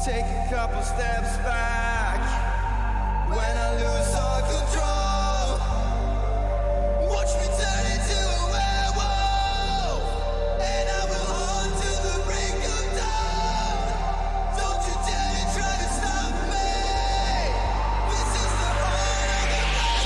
take a couple steps back when I lose all control. Watch me turn into a werewolf, and I will hunt till the break of dawn. Don't you dare to try to stop me. This is the heart of the black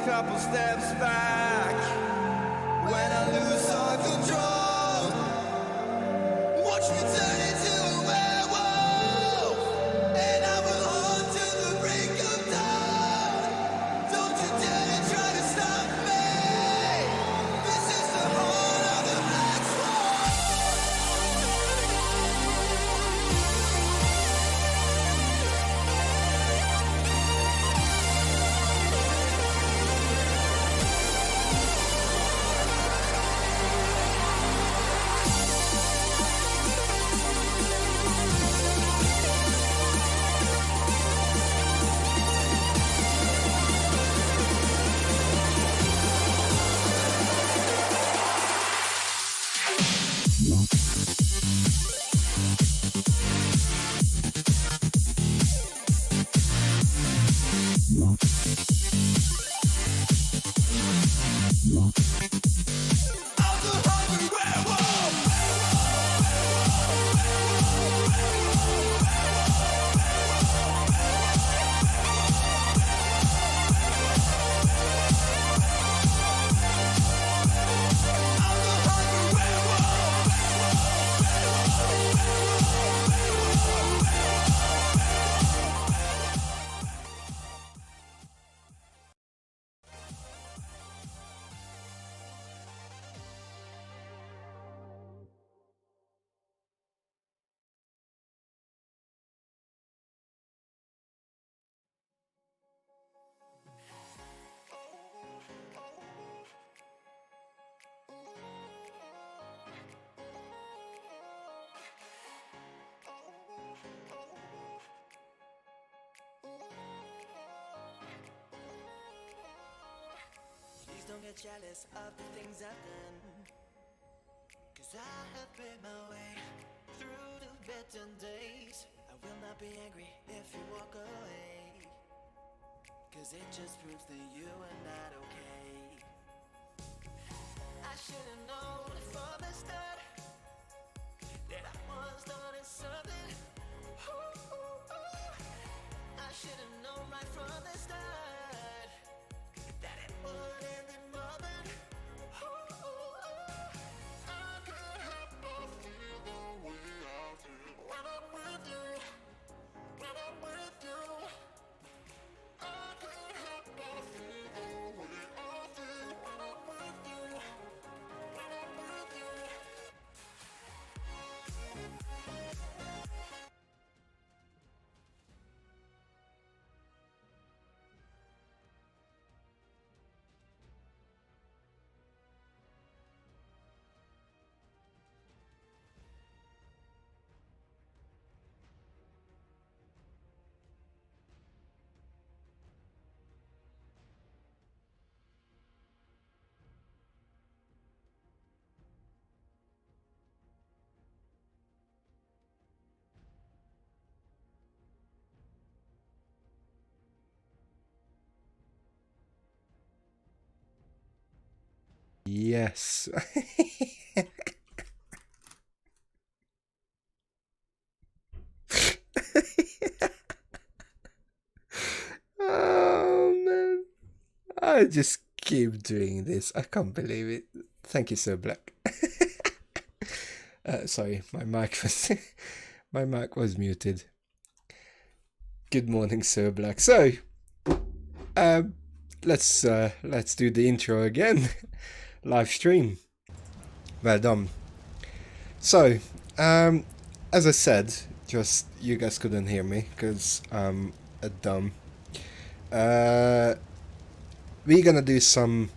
couple steps back when I lose all control. Watch me turn into a werewolf, and I will hunt till the break of dawn. Don't you dare to try to stop me. This is the heart of the black swan. Don't get jealous of the things I've done, 'cause I have made my way through the better days. I will not be angry if you walk away, 'cause it just proves that you are not okay. I should've known from the start that I was starting something. Ooh, ooh, ooh. I should've known right from the start that it would end in moment. Ooh, ooh, ooh. I can't help but feel the way I feel when I'm with you, when I'm with you. I can't help but feel the way I feel when I'm with you, when I'm with you. yes. Oh man, I just keep doing this. I can't believe it. Thank you, Sir Black. Sorry, my mic was my mic was muted. Good morning, Sir Black. So, let's do the intro again. Live stream. Well done. So, as I said, just you guys couldn't hear me because I'm a dumb. We're gonna do some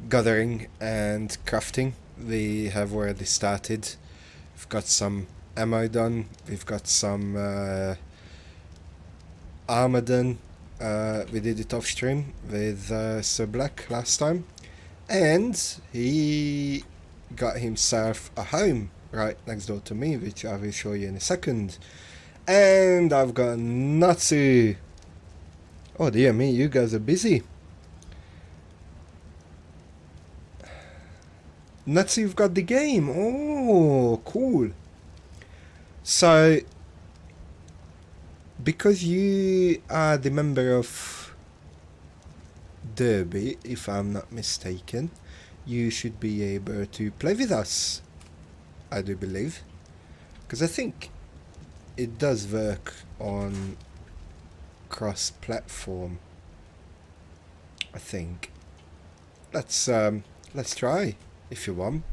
gathering and crafting. We have already started. We've got some ammo done. We've got some armor done. We did it off stream with Sir Black last time, and he got himself a home right next door to me, which I will show you in a second. And I've got Natsu. Oh dear me, you guys are busy. Natsu, you've got the game. Oh, cool. So, because you are the member of Derby, if I'm not mistaken, you should be able to play with us, I do believe. Because I think it does work on cross-platform, I think. Let's try, if you want.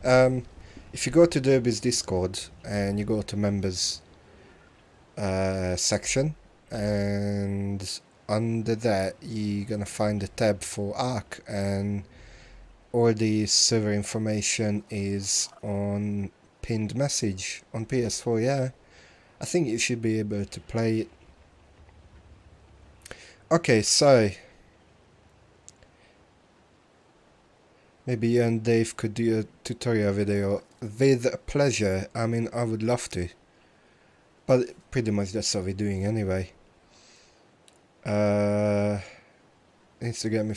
If you go to Derby's Discord and you go to members section, and under that you're gonna find a tab for ARK, and all the server information is on pinned message on PS4. Yeah, I think you should be able to play it. Okay, so maybe you and Dave could do a tutorial video with pleasure. I mean, I would love to, but pretty much that's what we're doing anyway. Needs to get me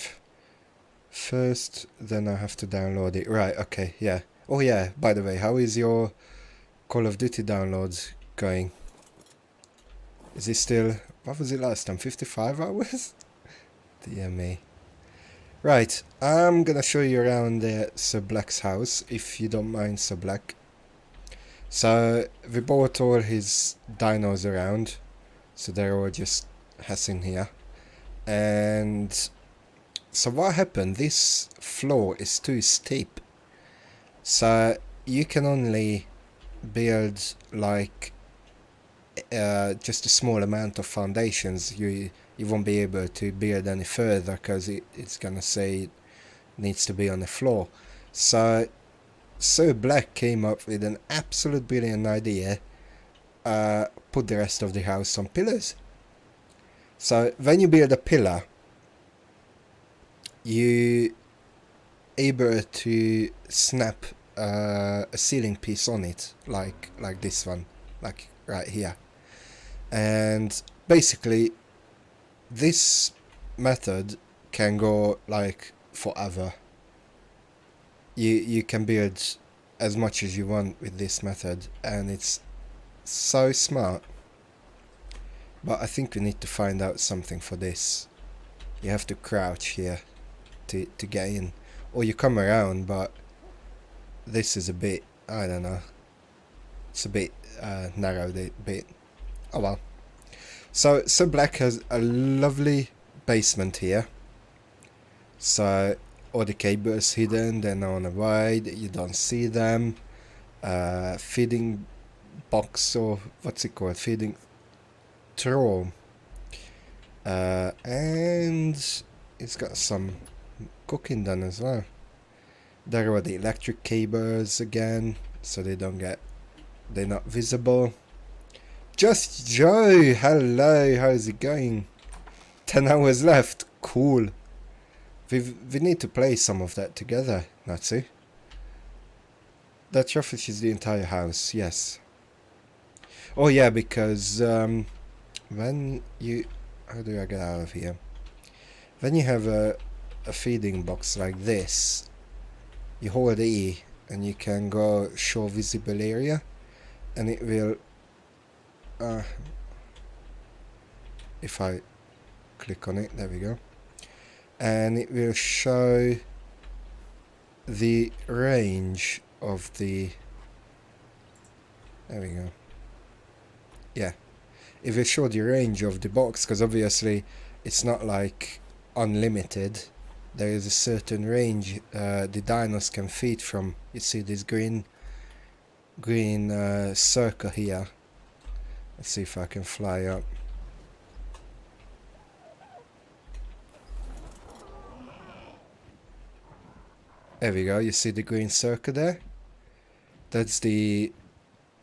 first, then I have to download it. Right, okay, yeah. Oh yeah, by the way, how is your Call of Duty downloads going? Is it still, what was it last time, 55 hours? Dear me. Right, I'm gonna show you around Sir Black's house, if you don't mind, Sir Black. So, we bought all his dinos around, so they're all just hashing here. And so what happened, this floor is too steep, so you can only build like just a small amount of foundations. You won't be able to build any further because it's gonna say it needs to be on the floor. So Sir Black came up with an absolute brilliant idea. Put the rest of the house on pillars. So when you build a pillar, you able to snap a ceiling piece on it, like this one, like right here. And basically this method can go like forever. You can build as much as you want with this method, and it's so smart. But I think we need to find out something for this. You have to crouch here to get in, or you come around, but this is a bit, I don't know, it's a bit narrow, a bit. Oh well. So Black has a lovely basement here. So all the cables hidden, they're on the wide, you don't see them. Feeding box, or what's it called, feeding trough. And it's got some cooking done as well. There are the electric cables again, so they're not visible. Just Joe, hello, how's it going? 10 hours left, cool. We need to play some of that together, Natsu. That trophy is the entire house, yes. Oh yeah, because when you, how do I get out of here? When you have a feeding box like this, you hold E and you can go show visible area, and it will, if I click on it, there we go, and it will show the range of the, there we go, yeah, it will show the range of the box, because obviously it's not like unlimited. There is a certain range the dynos can feed from. You see this green circle here. Let's see if I can fly up. There we go, you see the green circle there? That's the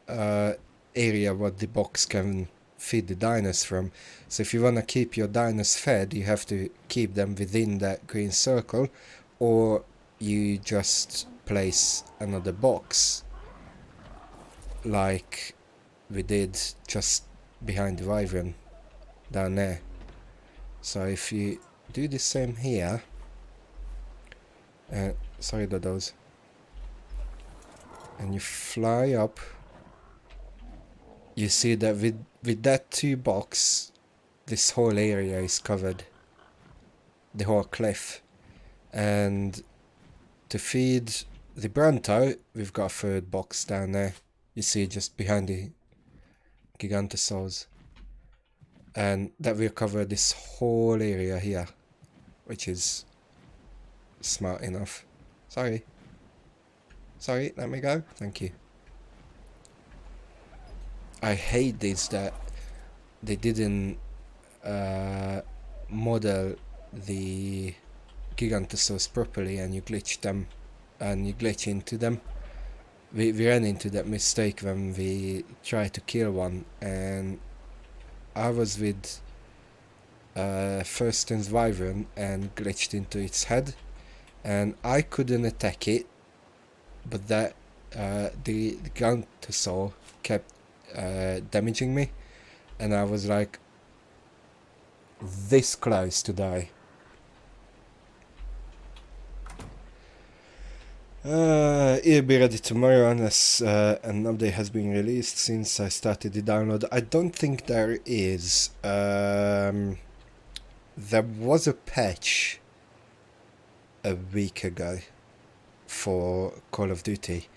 area what the box can feed the dynos from. So if you want to keep your dynos fed, you have to keep them within that green circle, or you just place another box like we did just behind the Wyvern down there. So if you do the same here, sorry dodos, and you fly up, you see that with that 2 box, this whole area is covered, the whole cliff. And to feed the Bronto, we've got a 3rd box down there. You see just behind the Gigantosaurs, and that will cover this whole area here, which is smart enough. Sorry, let me go. Thank you. I hate this that they didn't model the Gigantosaurs properly, and you glitch them, and you glitch into them. We ran into that mistake when we tried to kill one, and I was with Thurston's Wyvern and glitched into its head, and I couldn't attack it, but that the Gigantosaur kept damaging me, and I was like this close to die. It'll be ready tomorrow unless an update has been released since I started the download. I don't think there is. There was a patch a week ago for Call of Duty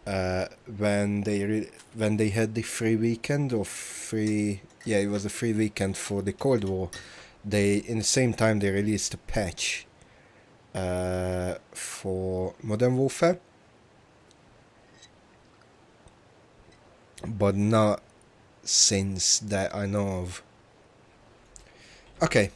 when they had the free weekend, or free, yeah, it was a free weekend for the Cold War. They, in the same time, they released a patch for Modern Warfare, but not since that I know of. Okay,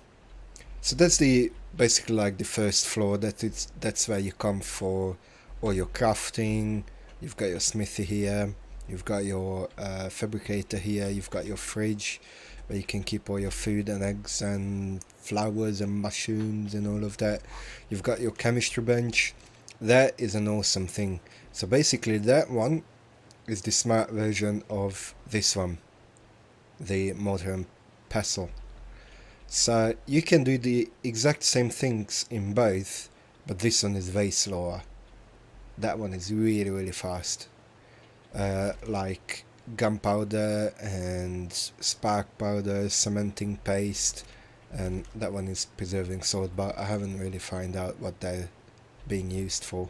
so that's the basically like the first floor. That's where you come for all your crafting. You've got your smithy here, you've got your fabricator here, you've got your fridge where you can keep all your food and eggs and flowers and mushrooms and all of that. You've got your chemistry bench. That is an awesome thing. So basically that one is the smart version of this one, the mortar and pestle. So you can do the exact same things in both, but this one is way slower. That one is really fast, like gunpowder and spark powder, cementing paste, and that one is preserving salt, but I haven't really found out what they're being used for.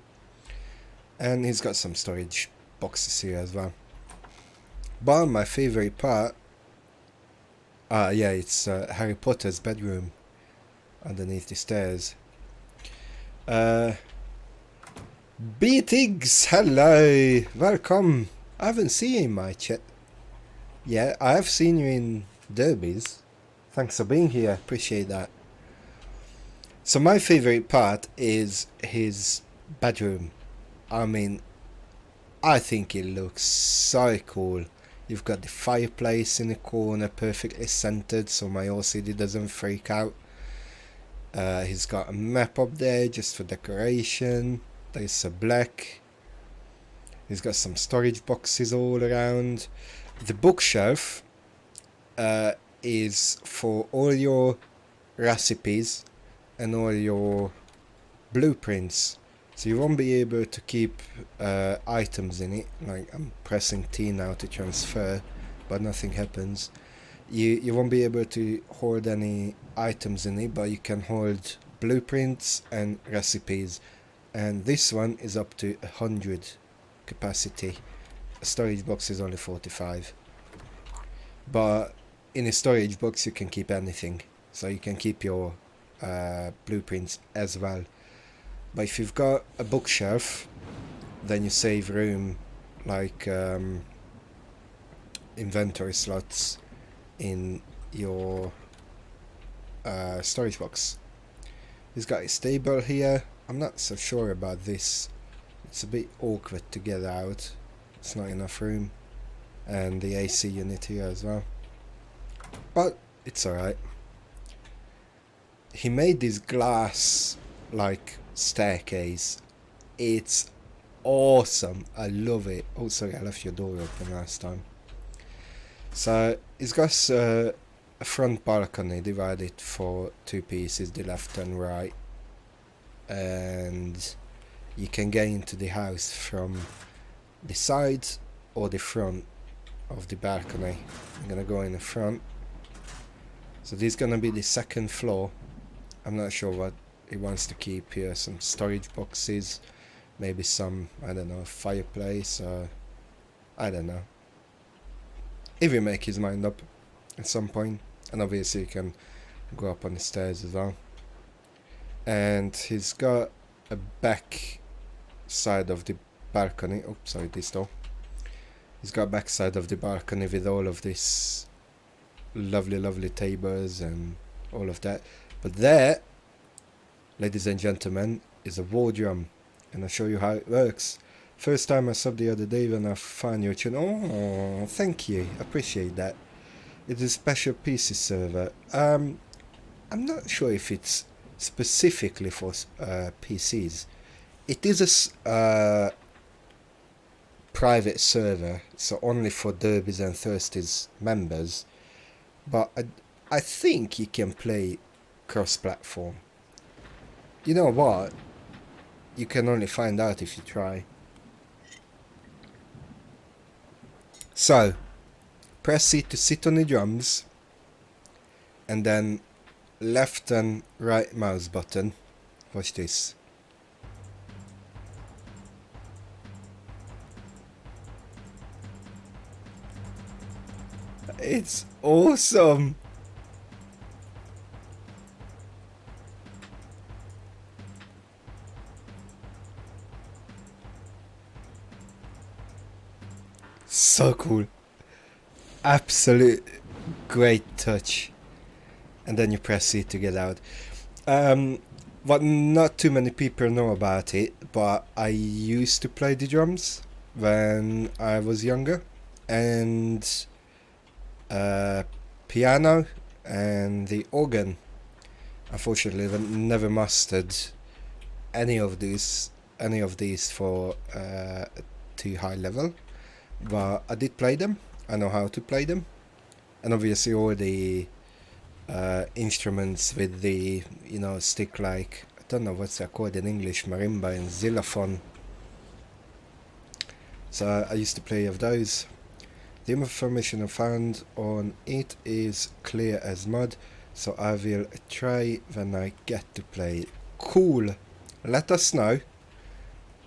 And he's got some storage boxes here as well. But my favorite part, yeah, it's Harry Potter's bedroom underneath the stairs. Beatings, hello, welcome. I haven't seen you in my chat. Yeah, I have seen you in derbies. Thanks for being here, appreciate that. So my favorite part is his bedroom. I mean, I think it looks so cool. You've got the fireplace in the corner, perfectly centered so my OCD doesn't freak out. He's got a map up there just for decoration. There's a black. He's got some storage boxes all around. The bookshelf is for all your recipes and all your blueprints. So you won't be able to keep items in it. Like, I'm pressing T now to transfer, but nothing happens. You won't be able to hold any items in it, but you can hold blueprints and recipes. And this one is up to 100 capacity. A storage box is only 45. But in a storage box you can keep anything. So you can keep your blueprints as well. But if you've got a bookshelf, then you save room, like inventory slots in your storage box. He's got a stable here. I'm not so sure about this. It's a bit awkward to get out. It's not enough room. And the AC unit here as well. But it's alright. He made this glass like staircase. It's awesome. I love it. Oh, sorry, I left your door open last time. So he's got a front balcony divided for two pieces, the left and right, and you can get into the house from the side or the front of the balcony. I'm gonna go in the front. So this is gonna be the second floor. I'm not sure what he wants to keep here. Some storage boxes, maybe some, I don't know, fireplace, or I don't know. If you make his mind up at some point. And obviously you can go up on the stairs as well. And he's got a back side of the balcony. Oh, sorry, this door. He's got a back side of the balcony with all of this lovely tables and all of that. But there, ladies and gentlemen, is a war drum. And I'll show you how it works. First time I subbed the other day when I found your channel. Oh, thank you. Appreciate that. It is a special PC server. I'm not sure if it's specifically for PCs. It is a private server, so only for Derbies and Thirsties members. But I think you can play cross-platform. You know what? You can only find out if you try. So, press C to sit on the drums, and then left and right mouse button. Watch this. It's awesome. So cool. Absolute great touch. And then you press C to get out. What not too many people know about it, but I used to play the drums when I was younger, and piano and the organ. Unfortunately, I never mastered any of these for too high level, but I did play them. I know how to play them, and obviously all the instruments with the, you know, stick, like, I don't know what's that called in English, marimba and xylophone. So I used to play of those. The information I found on it is clear as mud, so I will try when I get to play it. Cool. Let us know,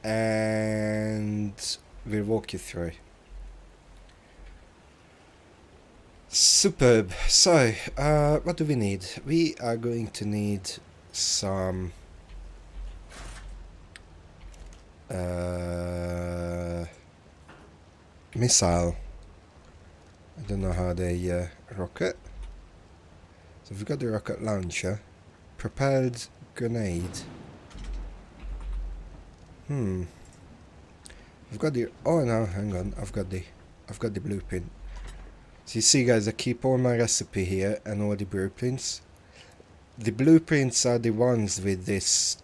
and we'll walk you through. Superb. So, what do we need? We are going to need some missile. I don't know how they rocket. So we've got the rocket launcher, propelled grenade. We've got the, oh no, hang on, I've got the blueprint. So you see, guys, I keep all my recipe here and all the blueprints. The blueprints are the ones with this,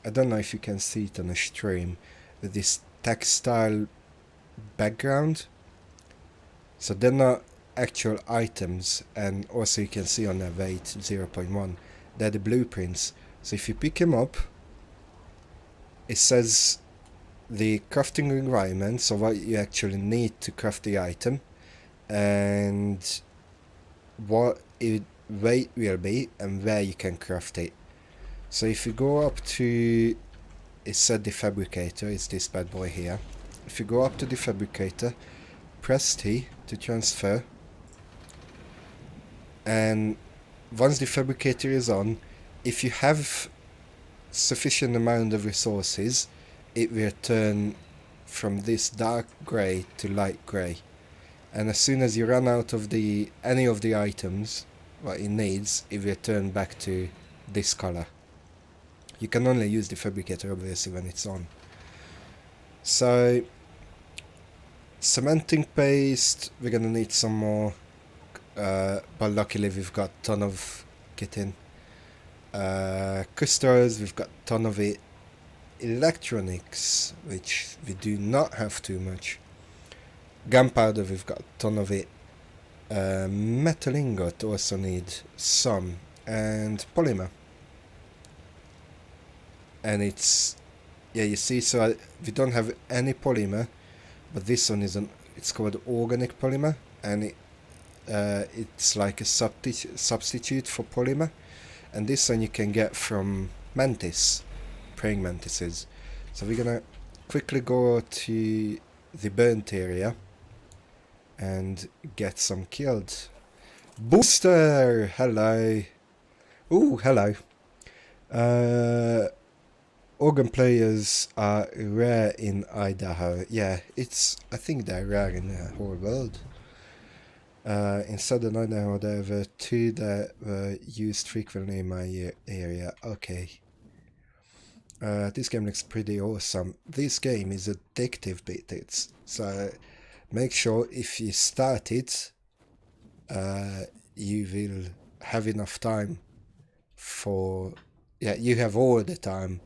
I don't know if you can see it on the stream, with this textile background. So they're not actual items, and also you can see on their weight 0.1. They're the blueprints. So if you pick them up, it says the crafting requirements, so what you actually need to craft the item, and what its weight will be, and where you can craft it. So if you go up to, it said the fabricator, it's this bad boy here. If you go up to the fabricator, press T to transfer, and once the fabricator is on, if you have sufficient amount of resources, it will turn from this dark grey to light grey. And as soon as you run out of any of the items what it needs, it will turn back to this color. You can only use the fabricator obviously when it's on. So cementing paste, we're gonna need some more, but luckily we've got a ton of kit in. Crystals, we've got a ton of it. Electronics, which we do not have too much. Gunpowder, we've got a ton of it. Metal ingot also need some, and polymer. And it's, yeah, you see, so we don't have any polymer, but this one is it's called organic polymer, and it's like a substitute for polymer. And this one you can get from mantis, praying mantises. So we're gonna quickly go to the burnt area and get some killed. Booster! Hello! Ooh, hello. Organ players are rare in Idaho. Yeah, I think they're rare in the whole world. In southern Idaho there were 2 that were used frequently in my area. Okay. This game looks pretty awesome. This game is addictive bits, so make sure if you start it, you will have enough time for, yeah, you have all the time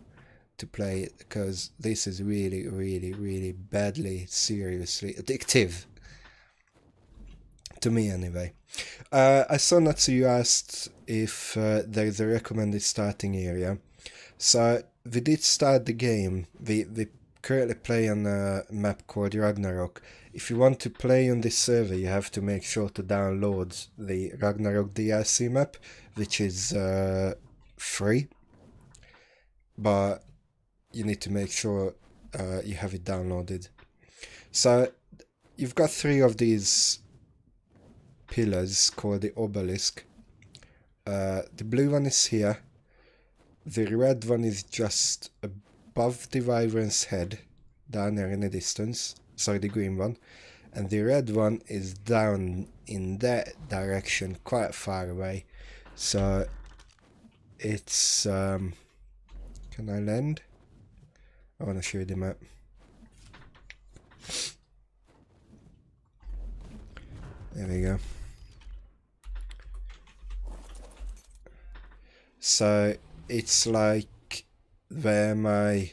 to play it, because this is really, really, really badly, seriously addictive. To me anyway. I saw Natsu, you asked if there is a recommended starting area. So we did start the game. We currently play on a map called Ragnarok. If you want to play on this server, you have to make sure to download the Ragnarok DLC map, which is free. But you need to make sure you have it downloaded. So you've got 3 of these pillars called the obelisk. The blue one is here. The red one is just above the wyvern's head, down there in the distance. Sorry, the green one. And the red one is down in that direction, quite far away. So it's can I land? I want to show you the map. There we go. So it's like where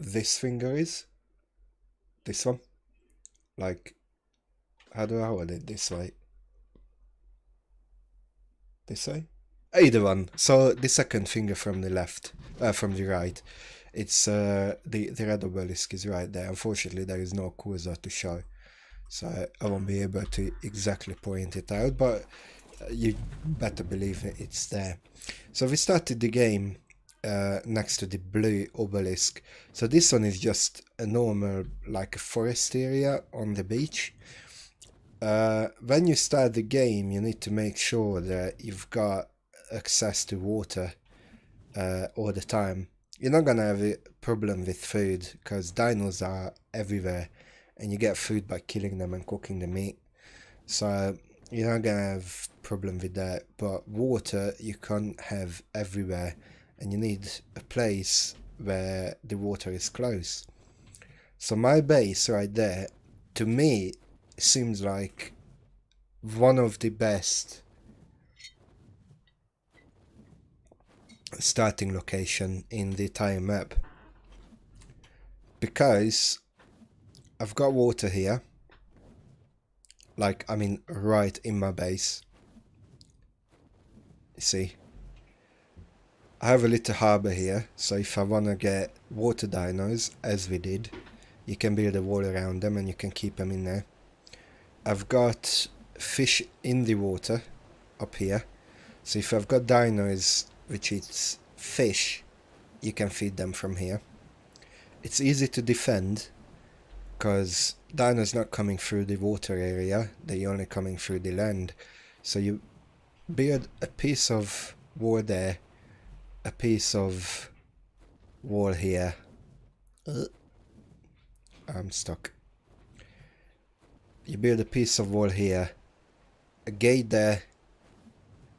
this finger is. This one. Like, how do I hold it? This way. This way? Either one. So the second finger from the left, from the right. It's the red obelisk is right there. Unfortunately, there is no cursor to show, so I won't be able to exactly point it out, but you better believe it's there. So we started the game next to the blue obelisk. So this one is just a normal, like a forest area on the beach. When you start the game, you need to make sure that you've got access to water all the time. You're not gonna have a problem with food, because dinos are everywhere and you get food by killing them and cooking the meat. So you're not gonna have problem with that. But water you can't have everywhere, and you need a place where the water is close. So my base right there, to me, seems like one of the best starting location in the entire map, because I've got water here, like, I mean, right in my base. You see, I have a little harbour here, so if I want to get water dinos, as we did, you can build a wall around them and you can keep them in there. I've got fish in the water up here, so if I've got dinos which eats fish, you can feed them from here. It's easy to defend because dinos not coming through the water area, they're only coming through the land. So you build a piece of wall there, a piece of wall here. I'm stuck. You build a piece of wall here, a gate there,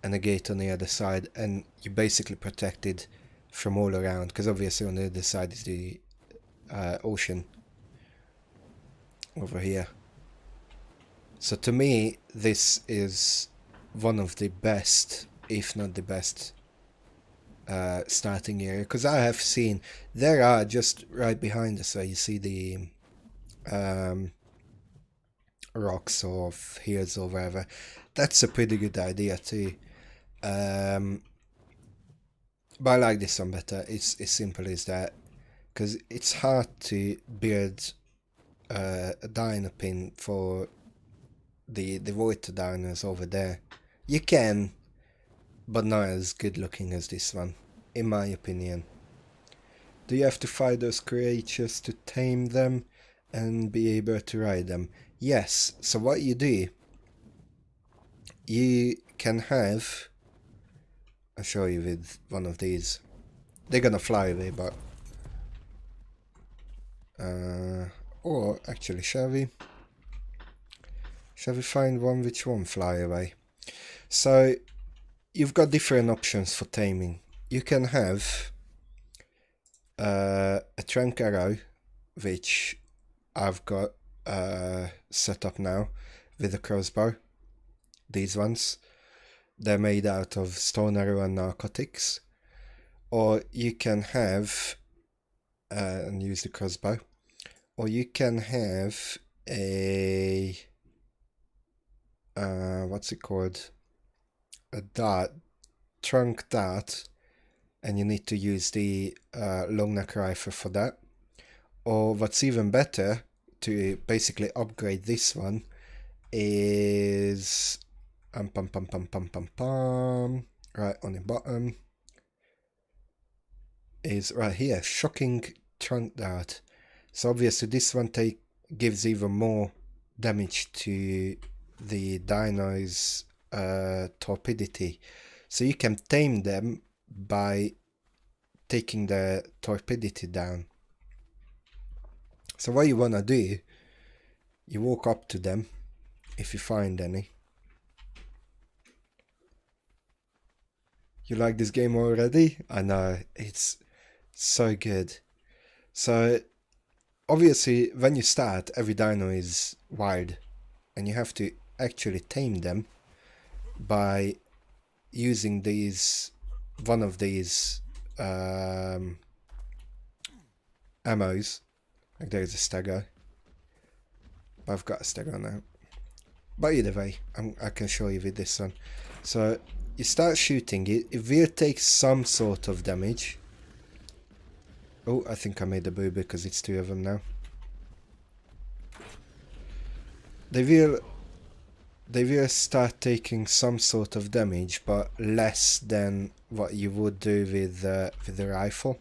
and a gate on the other side, and you're basically protected from all around, because obviously on the other side is the ocean over here. So to me, this is one of the best, if not the best, starting area, because I have seen there are just right behind us where you see the rocks or hills or wherever. That's a pretty good idea too. But I like this one better. It's as simple as that, because it's hard to build a dino pin for the water dinos over there. You can, but not as good looking as this one, in my opinion. Do you have to fight those creatures to tame them and be able to ride them? Yes. So what you do, you can have, I'll show you with one of these. They're gonna fly away, but or actually, shall we find one which won't fly away? So you've got different options for taming. You can have a trunk arrow, which I've got set up now with a crossbow. These ones, they're made out of stone arrow and narcotics. Or you can have and use the crossbow, or you can have a what's it called, a dart, trunk dart, and you need to use the long neck rifle for that. Or what's even better, to basically upgrade this one, is right on the bottom, is right here, shocking trunk dart. So obviously this one gives even more damage to the dino's torpidity. So you can tame them by taking the torpidity down. So what you want to do, you walk up to them, if you find any. You like this game already? I know, it's so good. So obviously when you start, every dino is wild, and you have to actually tame them by using one of these ammos. Like there's a stego, but I've got a stego now. But either way, I can show you with this one. So you start shooting it. It will take some sort of damage. Oh, I think I made a boo because it's two of them now. They will start taking some sort of damage, but less than what you would do with the rifle.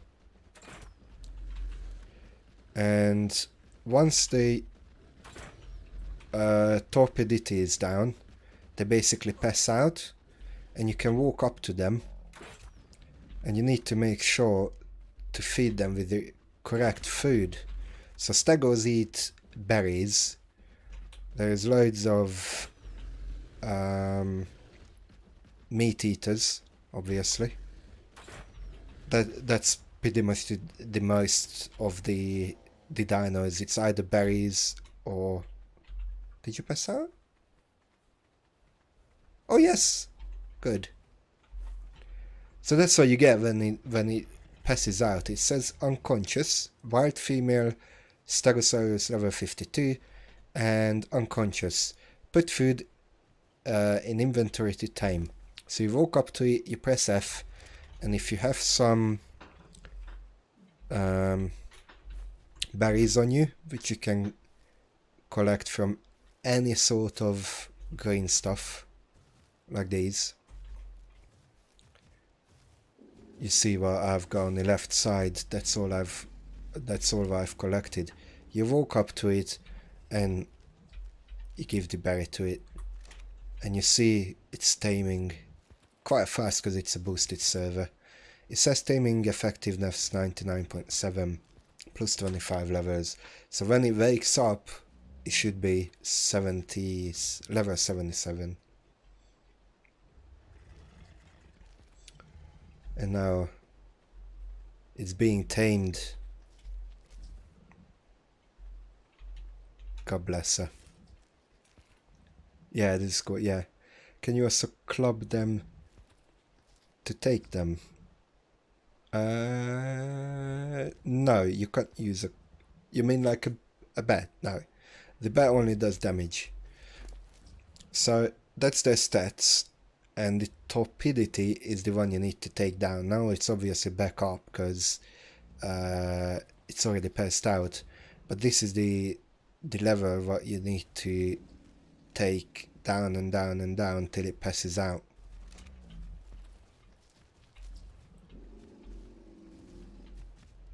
And once the torpidity is down, they basically pass out, and you can walk up to them, and you need to make sure to feed them with the correct food. So stegos eat berries. There's loads of meat eaters, obviously. That's pretty much the most of the dinos. It's either berries or... Did you pass out? Oh yes, good. So that's what you get when it passes out. It says unconscious, wild female, Stegosaurus level 52, and unconscious. Put food in inventory to tame. So you walk up to it, you press F, And if you have some berries on you, which you can collect from any sort of green stuff, like these. You see what I've got on the left side, that's all I've collected. You walk up to it and you give the berry to it, and you see it's taming quite fast because it's a boosted server. It says taming effectiveness 99.7 plus 25 levels, so when it wakes up it should be level 77. And now it's being tamed. God bless her. Yeah, this is good. Yeah, can you also club them to take them? No, you can't use a... You mean like a bat? No, the bat only does damage. So that's their stats, and the torpidity is the one you need to take down. Now it's obviously back up because it's already passed out, but this is the level what you need to take down and down and down till it passes out.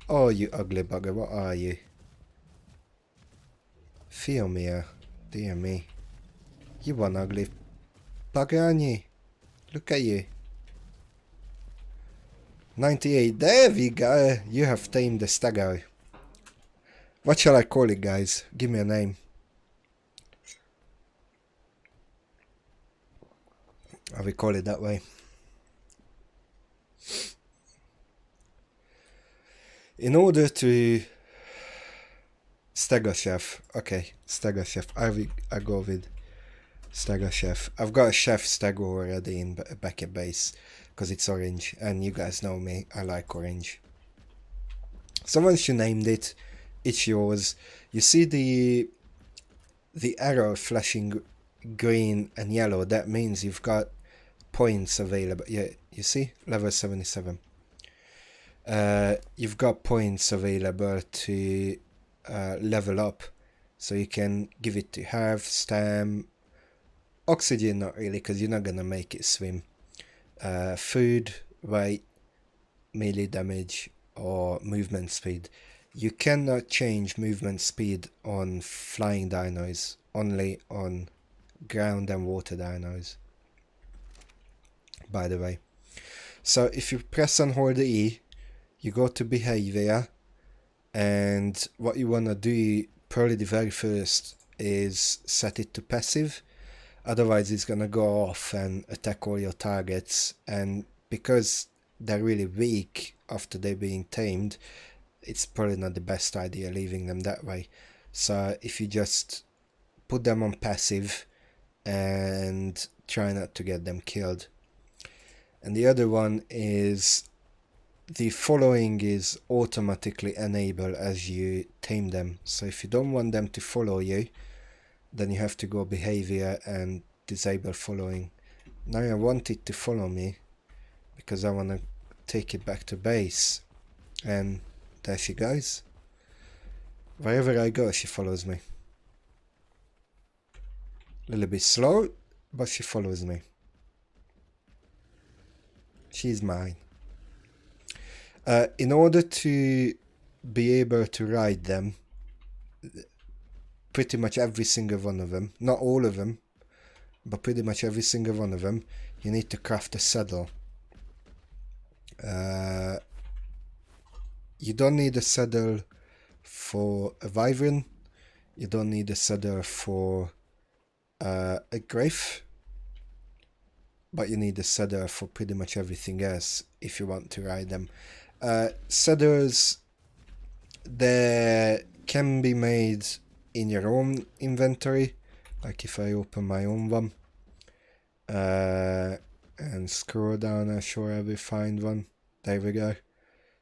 Oh, you ugly bugger, what are you? Feel me, dear me. You one ugly bugger, aren't you? Look at you. 98, there we go. You have tamed the stego. What shall I call it, guys? Give me a name. I will call it that way. In order to Stego Chef, okay, Stego Chef. I go with Stego Chef. I've got a Chef Stego already in back at base because it's orange, and you guys know me, I like orange. So once you named it, it's yours. You see the arrow flashing green and yellow, that means you've got points available. Yeah, you see, level 77. You've got points available to level up, so you can give it to health, stam, oxygen not really because you're not gonna make it swim, food, weight, melee damage, or movement speed. You cannot change movement speed on flying dinos, only on ground and water dinos, by the way. So if you press and hold the E, you go to behavior, and what you want to do probably the very first is set it to passive, otherwise it's gonna go off and attack all your targets, and because they're really weak after they're being tamed, it's probably not the best idea leaving them that way. So if you just put them on passive and try not to get them killed. And the other one is the following is automatically enabled as you tame them. So if you don't want them to follow you, then you have to go behavior and disable following. Now I want it to follow me because I want to take it back to base, and there she goes. Wherever I go, she follows me. A little bit slow, but she follows me. She's mine. In order to be able to ride them, pretty much every single one of them, not all of them, but pretty much every single one of them, you need to craft a saddle. You don't need a saddle for a wyvern, you don't need a saddle for a Wraith, but you need a saddle for pretty much everything else if you want to ride them. Saddles, they can be made in your own inventory, like if I open my own one and scroll down, I'm sure I will find one. There we go.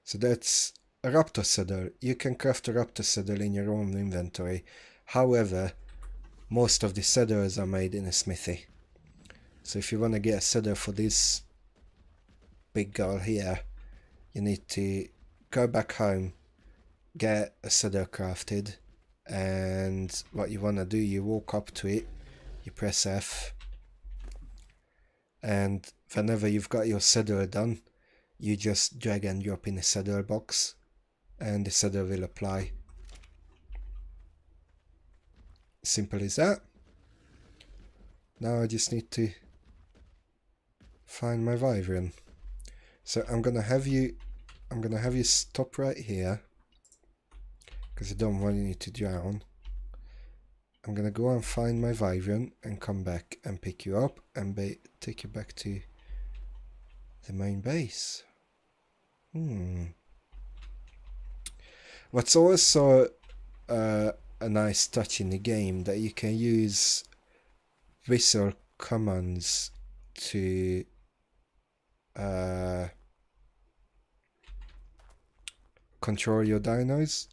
So that's a raptor saddle. You can craft a raptor saddle in your own inventory. However, most of the saddles are made in a smithy. So if you want to get a saddle for this, big goal here. You need to go back home, get a SATA crafted, and what you want to do, you walk up to it, you press F, and whenever you've got your SATA done, you just drag and drop in a SATA box, and the SATA will apply. Simple as that. Now I just need to find my Vyvern. So I'm gonna have you stop right here, because I don't want you to drown. I'm gonna go and find my Vyvern and come back and pick you up and take you back to the main base. What's also a nice touch in the game, that you can use whistle commands to control your dinos.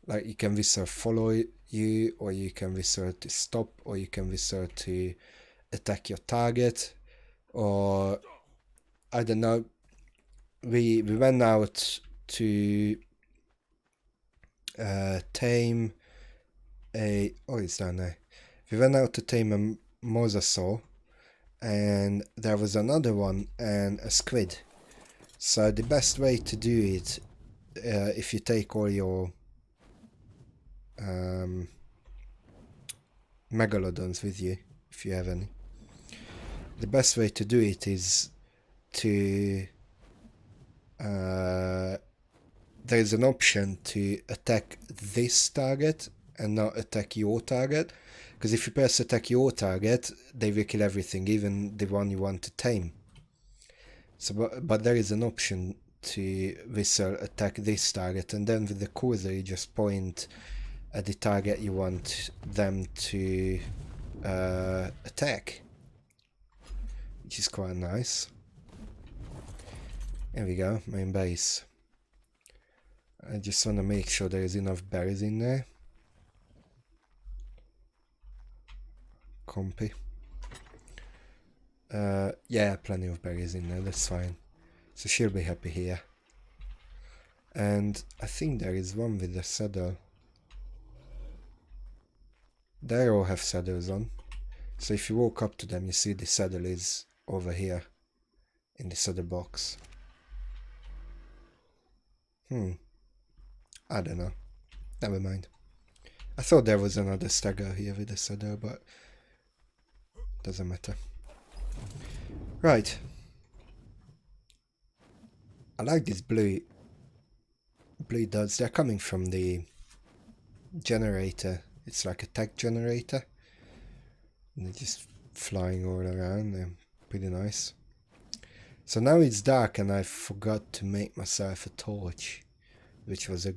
Like you can whistle follow you, or you can whistle to stop, or you can whistle to attack your target, or I don't know. We went out to tame a it's down there. We went out to tame a mosasaur, and there was another one and a squid. So the best way to do it, if you take all your megalodons with you, if you have any, the best way to do it is to there's an option to attack this target and not attack your target, because if you press attack your target, they will kill everything, even the one you want to tame. So but there is an option to whistle attack this target, and then with the cursor you just point at the target you want them to attack, which is quite nice. There we go, main base. I just want to make sure there is enough berries in there. Compy. Yeah, plenty of berries in there, that's fine. So she'll be happy here. And I think there is one with the saddle. They all have saddles on. So if you walk up to them, you see the saddle is over here in the saddle box. I don't know. Never mind. I thought there was another stagger here with a saddle, but doesn't matter. Right. I like these blue dots. They're coming from the generator. It's like a tech generator. And they're just flying all around. They're pretty nice. So now it's dark and I forgot to make myself a torch, which was a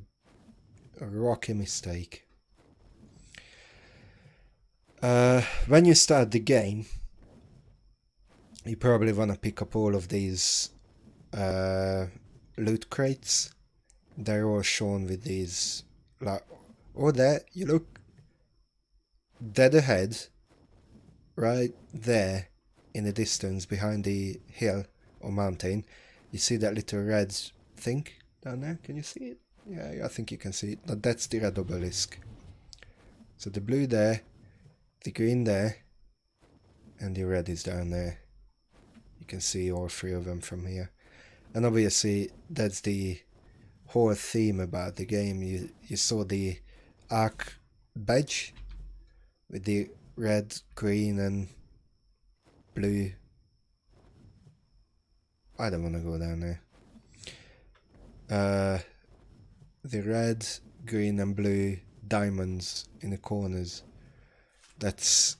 rocky mistake. When you start the game, you probably want to pick up all of these loot crates. They're all shown with these, like, oh, there, you look dead ahead, right there in the distance behind the hill or mountain. You see that little red thing down there? Can you see it? Yeah, I think you can see it. No, that's the red obelisk. So the blue there, the green there, and the red is down there. You can see all three of them from here. And obviously that's the whole theme about the game. You saw the ARK badge with the red, green and blue. I don't want to go down there. The red, green and blue diamonds in the corners. That's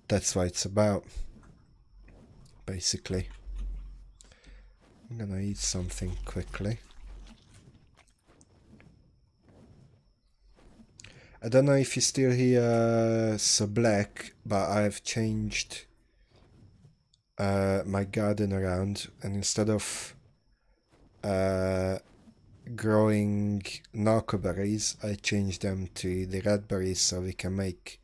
what it's about, basically. I'm gonna eat something quickly. I don't know if you still hear so black, but I've changed my garden around, and instead of growing narco berries, I changed them to the red berries so we can make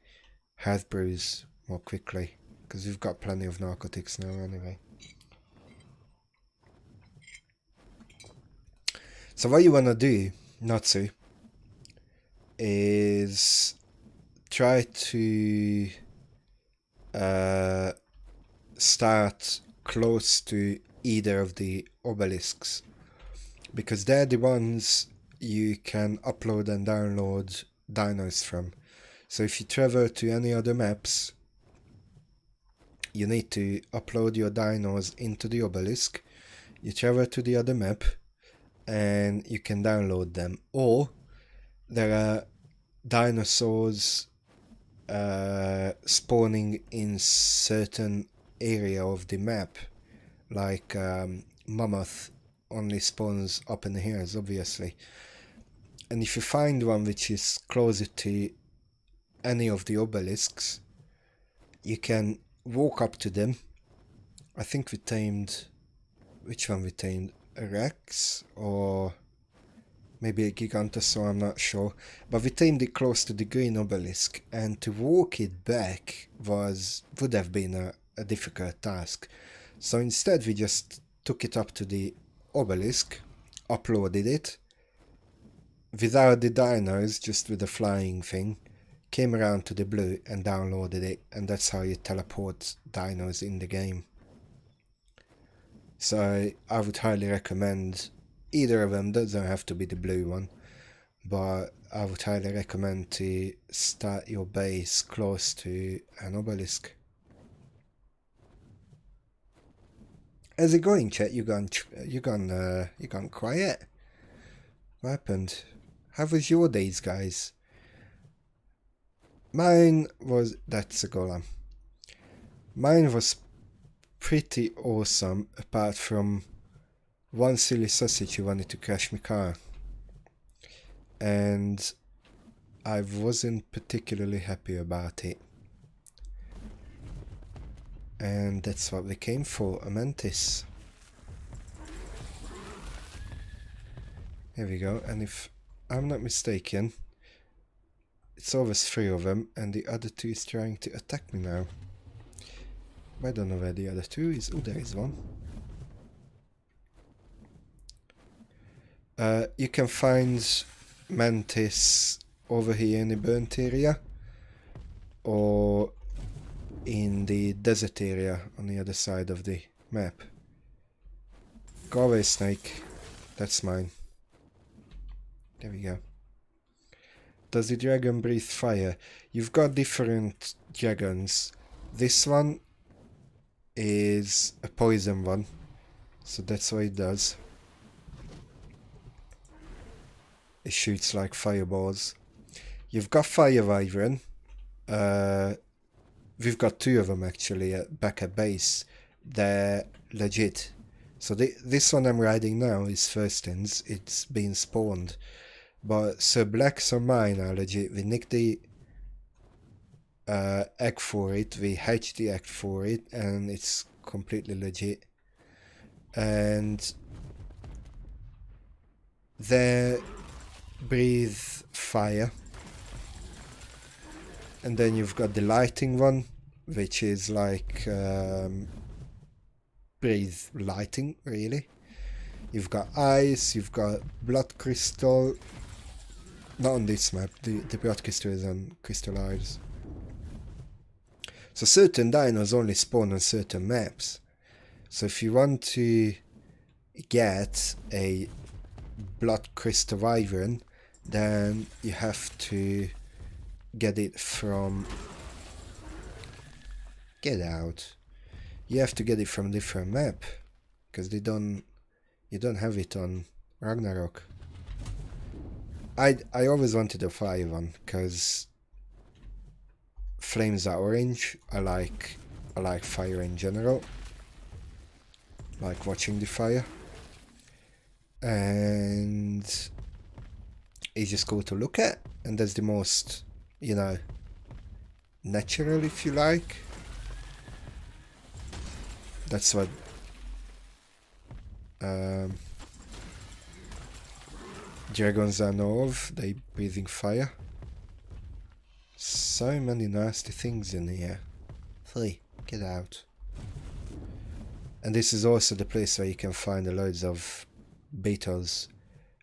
health brews more quickly, because we've got plenty of narcotics now anyway. So what you want to do, Natsu, is try to start close to either of the obelisks, because they're the ones you can upload and download dinos from. So if you travel to any other maps, you need to upload your dinos into the obelisk, you travel to the other map, and you can download them. Or there are dinosaurs spawning in certain area of the map, like mammoth only spawns up in the hills, obviously. And if you find one which is closer to any of the obelisks, you can walk up to them. I think we tamed, which one we tamed? A Rex or maybe a Gigantosaur, I'm not sure. But we tamed it close to the green obelisk, and to walk it back would have been a difficult task. So instead we just took it up to the obelisk, uploaded it, without the dinos, just with the flying thing, came around to the blue and downloaded it, and that's how you teleport dinos in the game. So I would highly recommend either of them. Doesn't have to be the blue one, but I would highly recommend to start your base close to an obelisk. How's it going, chat? You gone quiet? What happened? How was your days, guys? Mine was, that's a golem. Mine was pretty awesome, apart from one silly sausage who wanted to crash my car. And I wasn't particularly happy about it. And that's what we came for, a mantis. Here we go, and if I'm not mistaken, it's always 3 of them, and the other 2 is trying to attack me now. I don't know where the other 2 is. Oh, there is one. You can find mantis over here in the burnt area, or in the desert area on the other side of the map. Go away, snake. That's mine. There we go. Does the dragon breathe fire? You've got different dragons. This one is a poison one, so that's what it does. It shoots like fireballs. You've got fire wyvern. We've got 2 of them actually back at base. They're legit. So this one I'm riding now is first ins. It's been spawned. But Sir Black's or mine are legit. We nicked the egg for it. We hatched the egg for it, and it's completely legit. And they breathe fire. And then you've got the lighting one, which is like breathe lighting, really. You've got ice, you've got blood crystal. Not on this map, the blood crystal is on Crystal Isles. So certain dinos only spawn on certain maps. So if you want to get a blood crystal wyvern, then you have to get it from... Get out. You have to get it from a different map, because you don't have it on Ragnarok. I always wanted a fire one, because flames are orange. I like fire in general. Like watching the fire. And it's just cool to look at, and that's the most, you know, natural, if you like. That's what dragons I know of. They breathing fire. So many nasty things in here. Flee, get out. And this is also the place where you can find loads of beetles,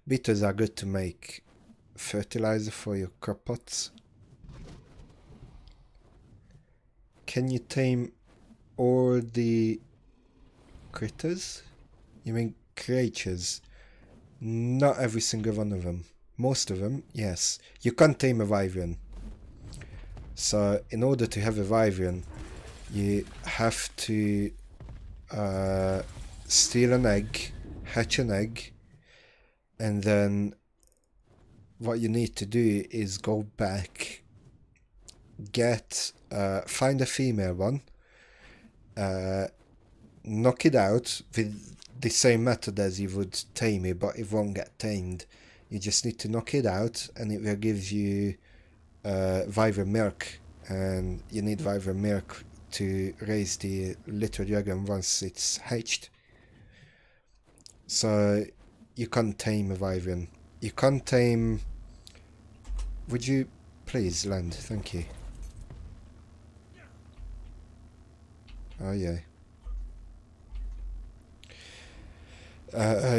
Beetles are good to make fertilizer for your crop pots. Can you tame all the critters? You mean creatures? Not every single one of them. Most of them, yes. You can't tame a wyvern. So in order to have a wyvern, you have to steal an egg, hatch an egg, and then what you need to do is go back, get find a female one, knock it out with the same method as you would tame it, but it won't get tamed. You just need to knock it out and it will give you wyvern milk, and you need wyvern milk to raise the little dragon once it's hatched. So you can't tame a wyvern. You can't tame... Would you please land? Thank you. Oh yeah.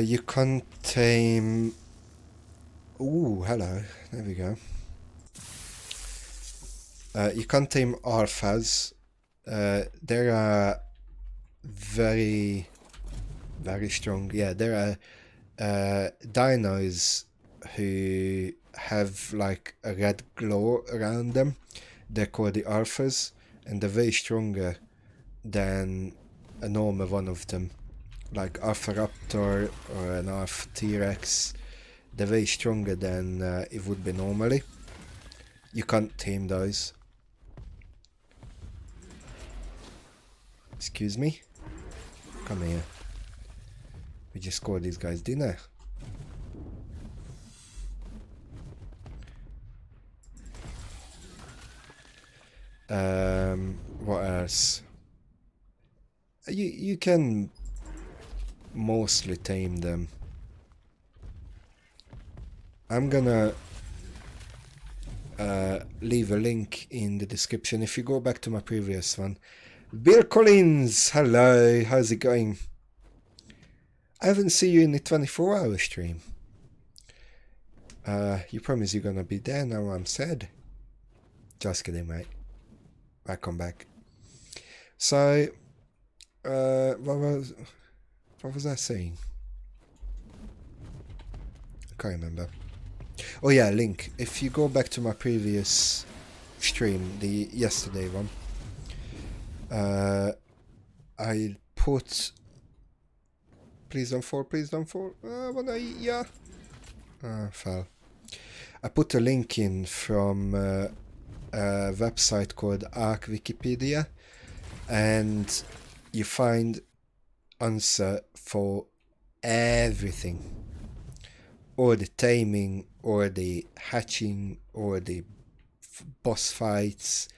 You can't tame... Ooh, hello. There we go. You can't tame alphas. There are very strong. Yeah, there are dinos who have like a red glow around them. They're called the alphas, and they're way stronger than a normal one of them, like Alpha Raptor or an Alpha T-Rex. They're way stronger than it would be normally. You can't tame those. Excuse me? Come here. We just scored these guys dinner. What else? You can mostly tame them. I'm gonna leave a link in the description if you go back to my previous one. Bill Collins, hello, how's it going? I haven't seen you in the 24-hour stream. You promise you're gonna be there, now I'm sad. Just kidding, mate. Welcome back. So, what was I saying? I can't remember. Oh yeah, link. If you go back to my previous stream, the yesterday one, I put... Please don't fall, please don't fall. Yeah. Fell. I put a link in from a website called ARK Wikipedia, and you find answer for everything. Or the taming, or the hatching, or the boss fights,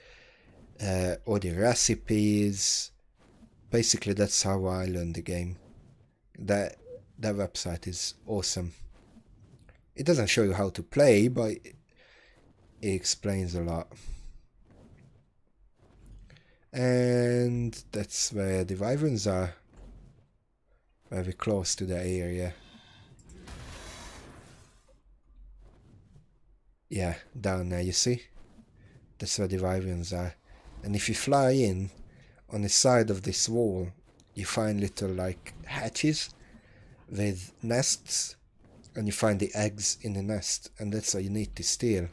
or the recipes. Basically, that's how I learned the game. That website is awesome. It doesn't show you how to play, but it explains a lot. And that's where the wyverns are. Very close to the area. Yeah, down there, you see? That's where the wyverns are. And if you fly in, on the side of this wall, you find little like hatches with nests, and you find the eggs in the nest, and that's what you need to steal.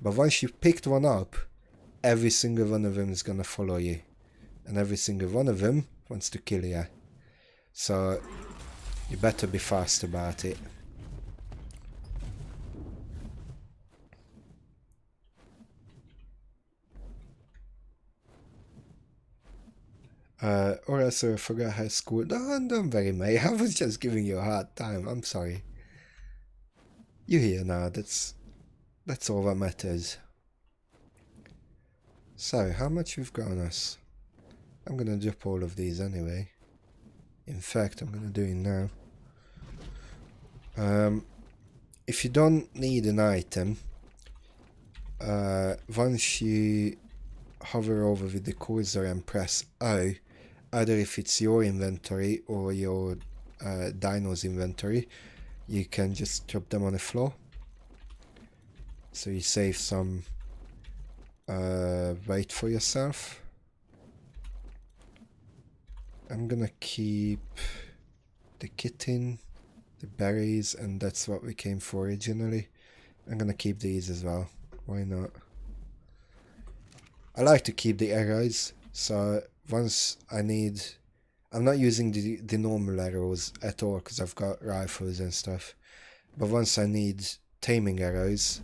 But once you've picked one up, every single one of them is gonna follow you, and every single one of them wants to kill you. So you better be fast about it. Or else I forgot high school. No, don't worry, mate. I was just giving you a hard time. I'm sorry. You're here now. That's all that matters. So, how much we've got on us? I'm gonna drop all of these anyway. In fact, I'm gonna do it now. If you don't need an item, once you hover over with the cursor and press O, either if it's your inventory or your dino's inventory, you can just drop them on the floor. So you save some weight for yourself. I'm gonna keep the kitten, the berries, and that's what we came for originally. I'm gonna keep these as well. Why not? I like to keep the arrows, so once I need... I'm not using the normal arrows at all because I've got rifles and stuff. But once I need taming arrows,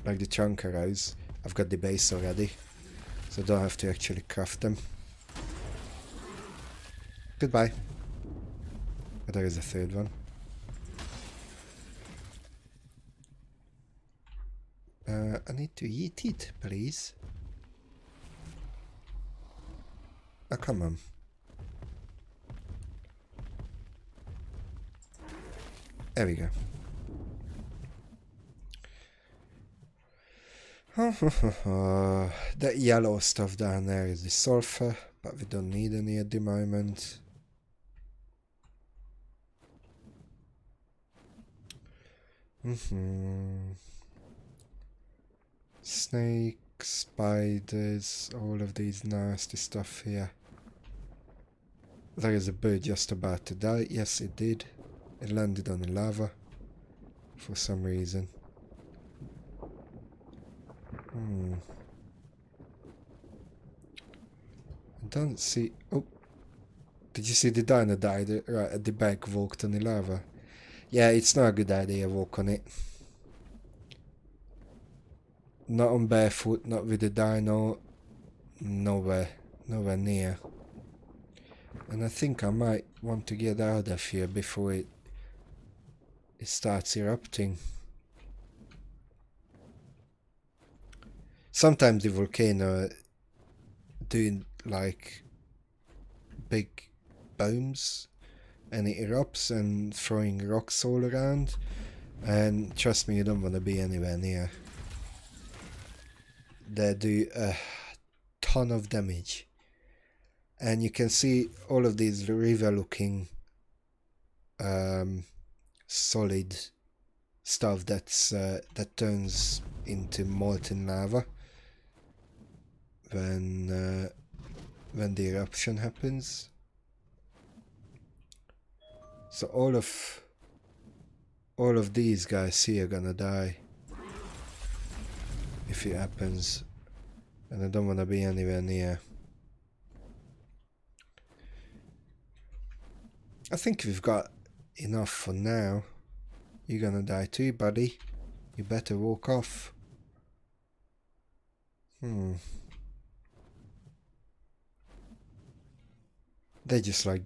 like the trunk arrows, I've got the base already. So I don't have to actually craft them. Goodbye. But there is a third one. I need to eat it, please. Oh, come on. There we go. That yellow stuff down there is the sulfur, but we don't need any at the moment. Snakes, spiders, all of these nasty stuff here. There is a bird just about to die. Yes, it did. It landed on the lava for some reason. I don't see... Oh! Did you see the dino died right at the back, walked on the lava? Yeah, it's not a good idea to walk on it. Not on barefoot, not with the dino. Nowhere near. And I think I might want to get out of here before it starts erupting. Sometimes the volcano doing like big booms and it erupts and throwing rocks all around, and trust me, you don't want to be anywhere near. They do a ton of damage, and you can see all of these river looking solid stuff that's that turns into molten lava when the eruption happens. So all of these guys here are gonna die if it happens, and I don't want to be anywhere near. I think we've got enough for now. You're gonna die too, buddy. You better walk off. They're just like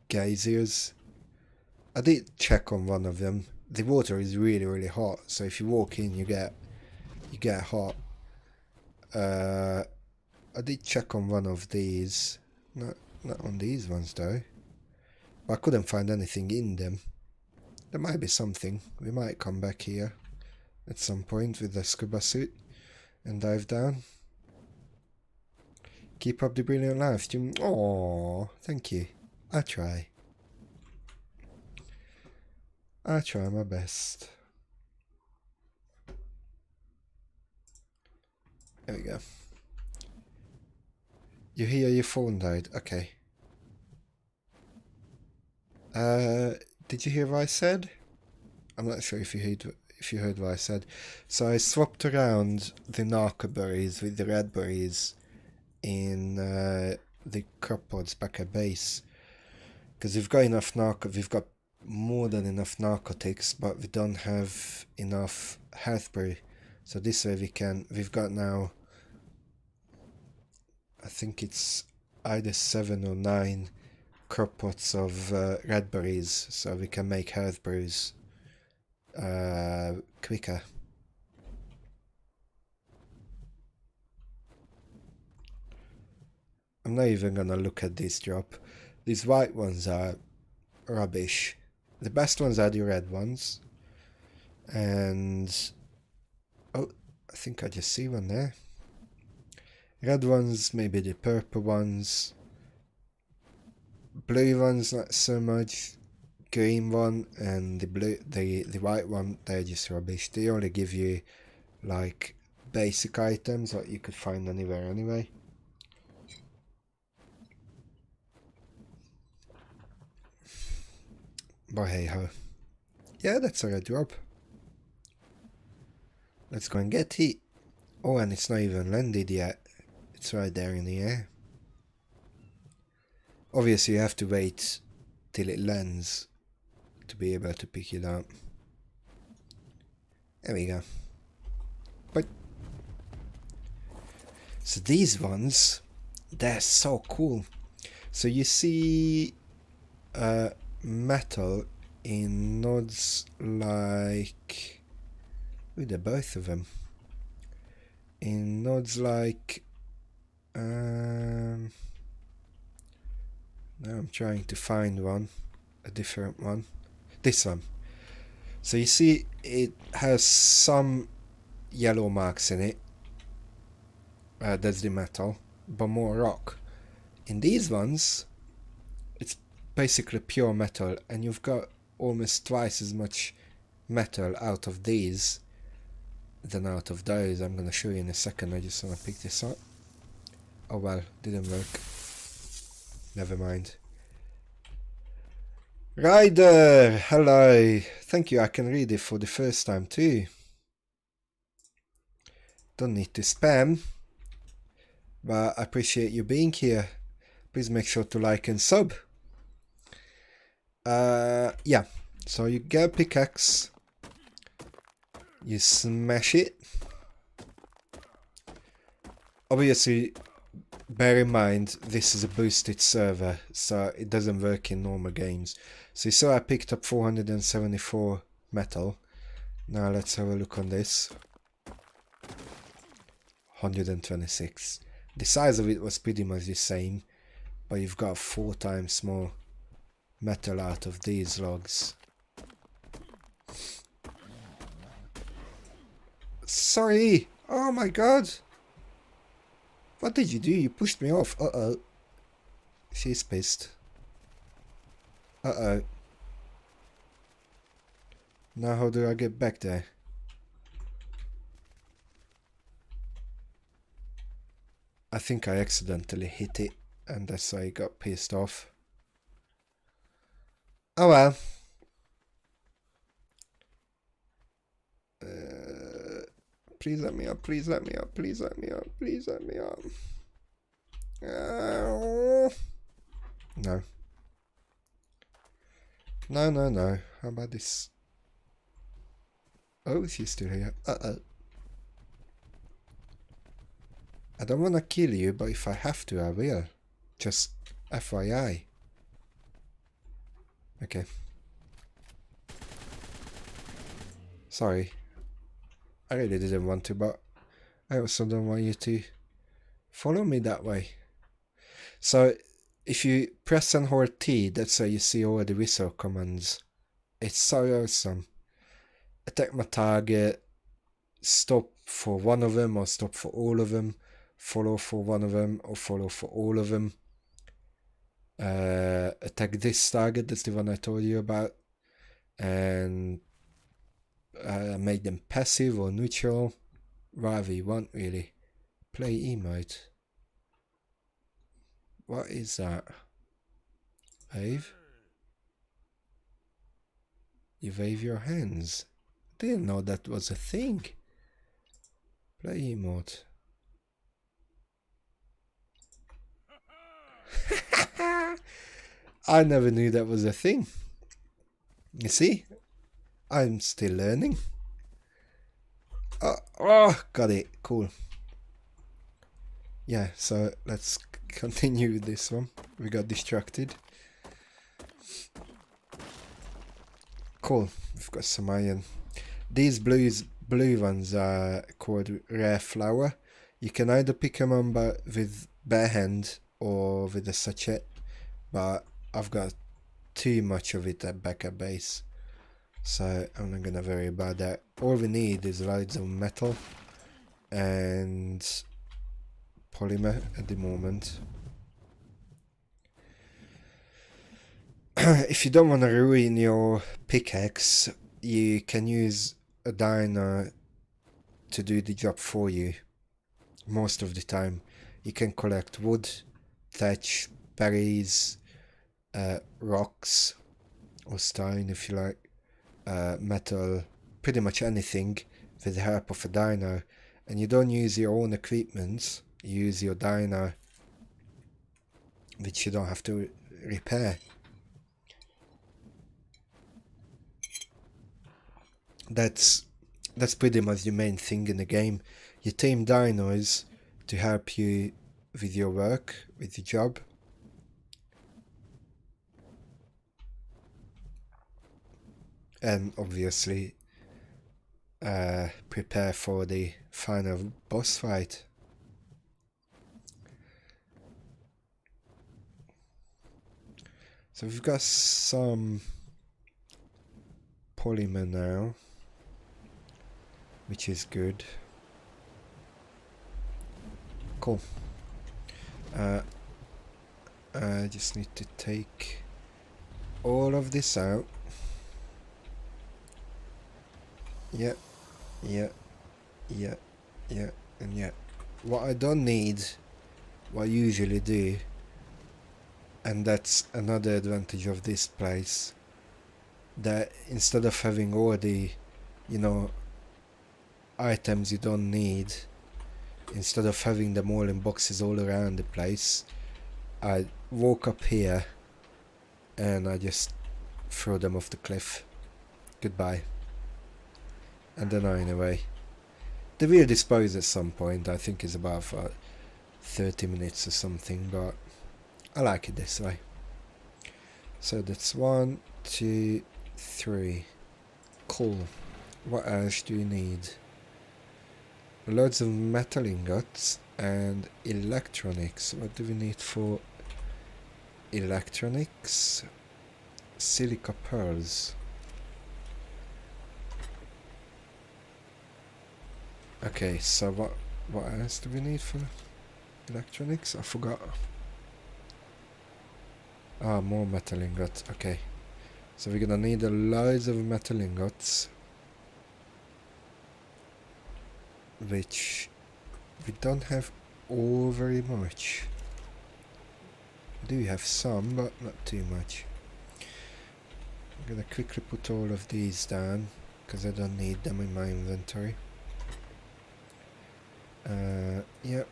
geysers. I did check on one of them. The water is really hot, so if you walk in you get hot. I did check on one of these. Not on these ones though. But I couldn't find anything in them. There might be something. We might come back here at some point with the scuba suit and dive down. Keep up the brilliant live stream. Oh, thank you. I try my best. There we go. You hear your phone died? Okay. Did you hear what I said? I'm not sure if you heard what I said. So I swapped around the narco berries with the red berries in the crop pods back at base, because we've got enough we've got more than enough narcotics, but we don't have enough health berry. So this way we've got now, I think it's either 7 or 9 crop pots of red berries, so we can make health brews quicker. I'm not even gonna look at this drop. These white ones are rubbish. The best ones are the red ones. And oh, I think I just see one there. Red ones, maybe the purple ones. Blue ones, not so much. green one and the white one, they're just rubbish. They only give you like basic items that you could find anywhere anyway. But hey ho. Yeah, that's a red drop. Let's go and get it. Oh, and it's not even landed yet. It's right there in the air. Obviously you have to wait till it lands to be able to pick it up. There we go. But so these ones, they're so cool. So you see metal in nodes like, ooh, they're both of them. In nodes like now I'm trying to find one, a different one. This one. So you see it has some yellow marks in it. That's the metal, but more rock. In these ones, it's basically pure metal, and you've got almost twice as much metal out of these than out of those. I'm going to show you in a second. I just want to pick this up. Oh well, didn't work. Never mind. Ryder, hello. Thank you, I can read it for the first time too. Don't need to spam. But I appreciate you being here. Please make sure to like and sub. Yeah, so you get a pickaxe. You smash it. Obviously, bear in mind, this is a boosted server, so it doesn't work in normal games. So you saw I picked up 474 metal. Now let's have a look on this. 126. The size of it was pretty much the same, but you've got 4 times more metal out of these logs. Sorry! Oh my god! What did you do? You pushed me off. Uh-oh. She's pissed. Uh-oh. Now how do I get back there? I think I accidentally hit it, and that's why I got pissed off. Oh well. Please let me up, please let me up, please let me up, please let me up. No. No, no, no. How about this? Oh, she's still here. Uh-oh. I don't want to kill you, but if I have to, I will. Just FYI. Okay. Sorry. I really didn't want to, but I also don't want you to follow me that way. So, if you press and hold T, that's how you see all the whistle commands. It's so awesome. Attack my target, stop for one of them or stop for all of them, follow for one of them or follow for all of them. Attack this target, that's the one I told you about, and make them passive or neutral, whatever you want really. Play emote. What is that? Wave? You wave your hands. Didn't know that was a thing. Play emote. I never knew that was a thing. You see? I'm still learning. Oh, got it. Cool. Yeah, so let's continue with this one. We got distracted. Cool. We've got some iron. These blue ones are called rare flower. You can either pick them up with bare hand or with a sachet, but I've got too much of it back at base, so I'm not gonna worry about that. All we need is loads of metal and polymer at the moment. if you don't want to ruin your pickaxe, you can use a diner to do the job for you. Most of the time you can collect wood, thatch, berries, rocks or stone if you like, metal, pretty much anything with the help of a diner, and you don't use your own equipment, you use your diner, which you don't have to repair. That's pretty much the main thing in the game. You tame dinos to help you with your work, with your job. And obviously prepare for the final boss fight. So we've got some polymer now, which is good. Cool. I just need to take all of this out. Yeah, and yeah. What I don't need, what I usually do, and that's another advantage of this place, that instead of having all the, you know, items you don't need, instead of having them all in boxes all around the place, I walk up here and I just throw them off the cliff. Goodbye. And then on away. They will dispose at some point. I think it's about 30 minutes or something, but I like it this way. So that's 1, 2, 3. Cool. What else do you need? Loads of metal ingots and electronics. What do we need for electronics? Silica pearls. Okay, so what else do we need for electronics? I forgot. Ah, more metal ingots. Okay, so we're gonna need a loads of metal ingots, which we don't have all very much. We do have some, but not too much. I'm gonna quickly put all of these down because I don't need them in my inventory. Yep.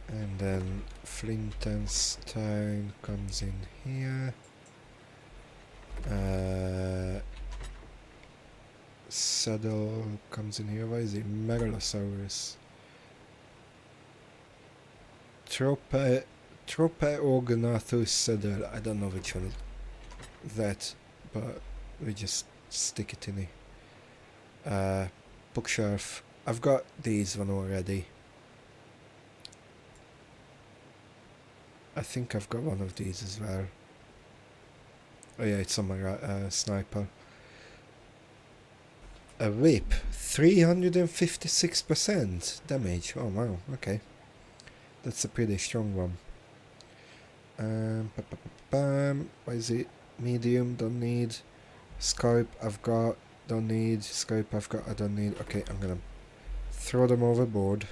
And then flint and stone comes in here. Saddle comes in here. Why is it Megalosaurus? Trope Organathus saddle. I don't know which one is that, but we just stick it in here. Bookshelf. I've got these one already. I think I've got one of these as well. Oh yeah, it's on my right, sniper. A whip, 356% damage. Oh wow, okay. That's a pretty strong one. What is it? Medium, don't need. Scope, I've got. Don't need. Scope, I've got. I don't need. Okay, I'm gonna throw them overboard.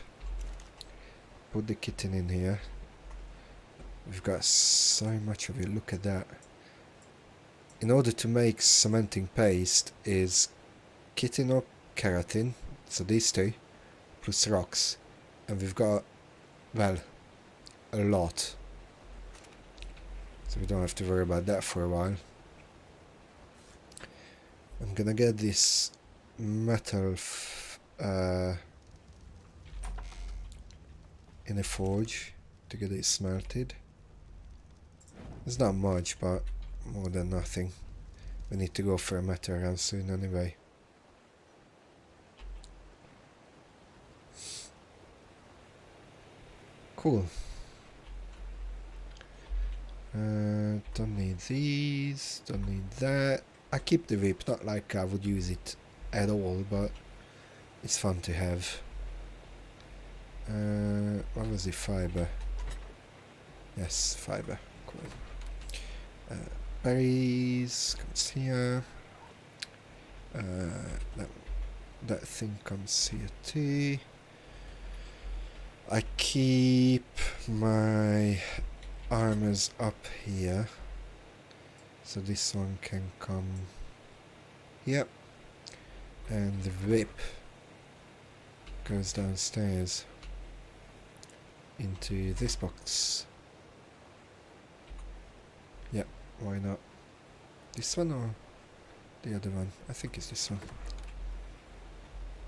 Put the kitten in here. We've got so much of it. Look at that. In order to make cementing paste is chitin or keratin, so these two, plus rocks, and we've got, well, a lot. So we don't have to worry about that for a while. I'm gonna get this metal in a forge to get it smelted. It's not much, but more than nothing. We need to go for a metal run soon anyway. Cool. Don't need these, don't need that. I keep the whip, not like I would use it at all, but it's fun to have. What was the fiber? Yes, fiber. Cool. Berries comes here. That thing comes here too. I keep my armors up here, so this one can come here, and the whip goes downstairs into this box. Yeah, why not? This one or the other one? I think it's this one.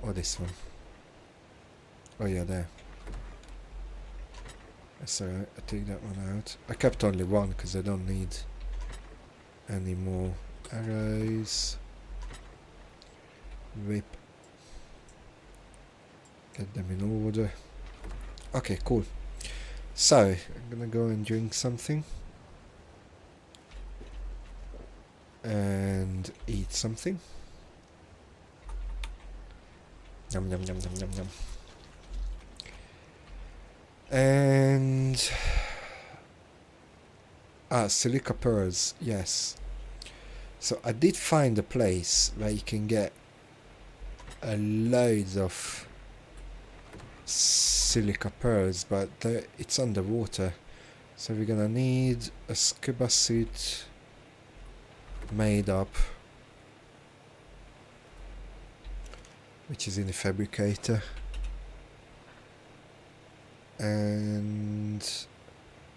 Or this one. Oh yeah, there. That's alright, I take that one out. I kept only one because I don't need any more arrows. Whip. Get them in order. Okay, cool. So, I'm gonna go and drink something. And eat something. Yum yum yum yum yum yum. And silica pearls, yes. So I did find a place where you can get a loads of silica pearls, but it's underwater, so we're gonna need a scuba suit made up, which is in the fabricator, and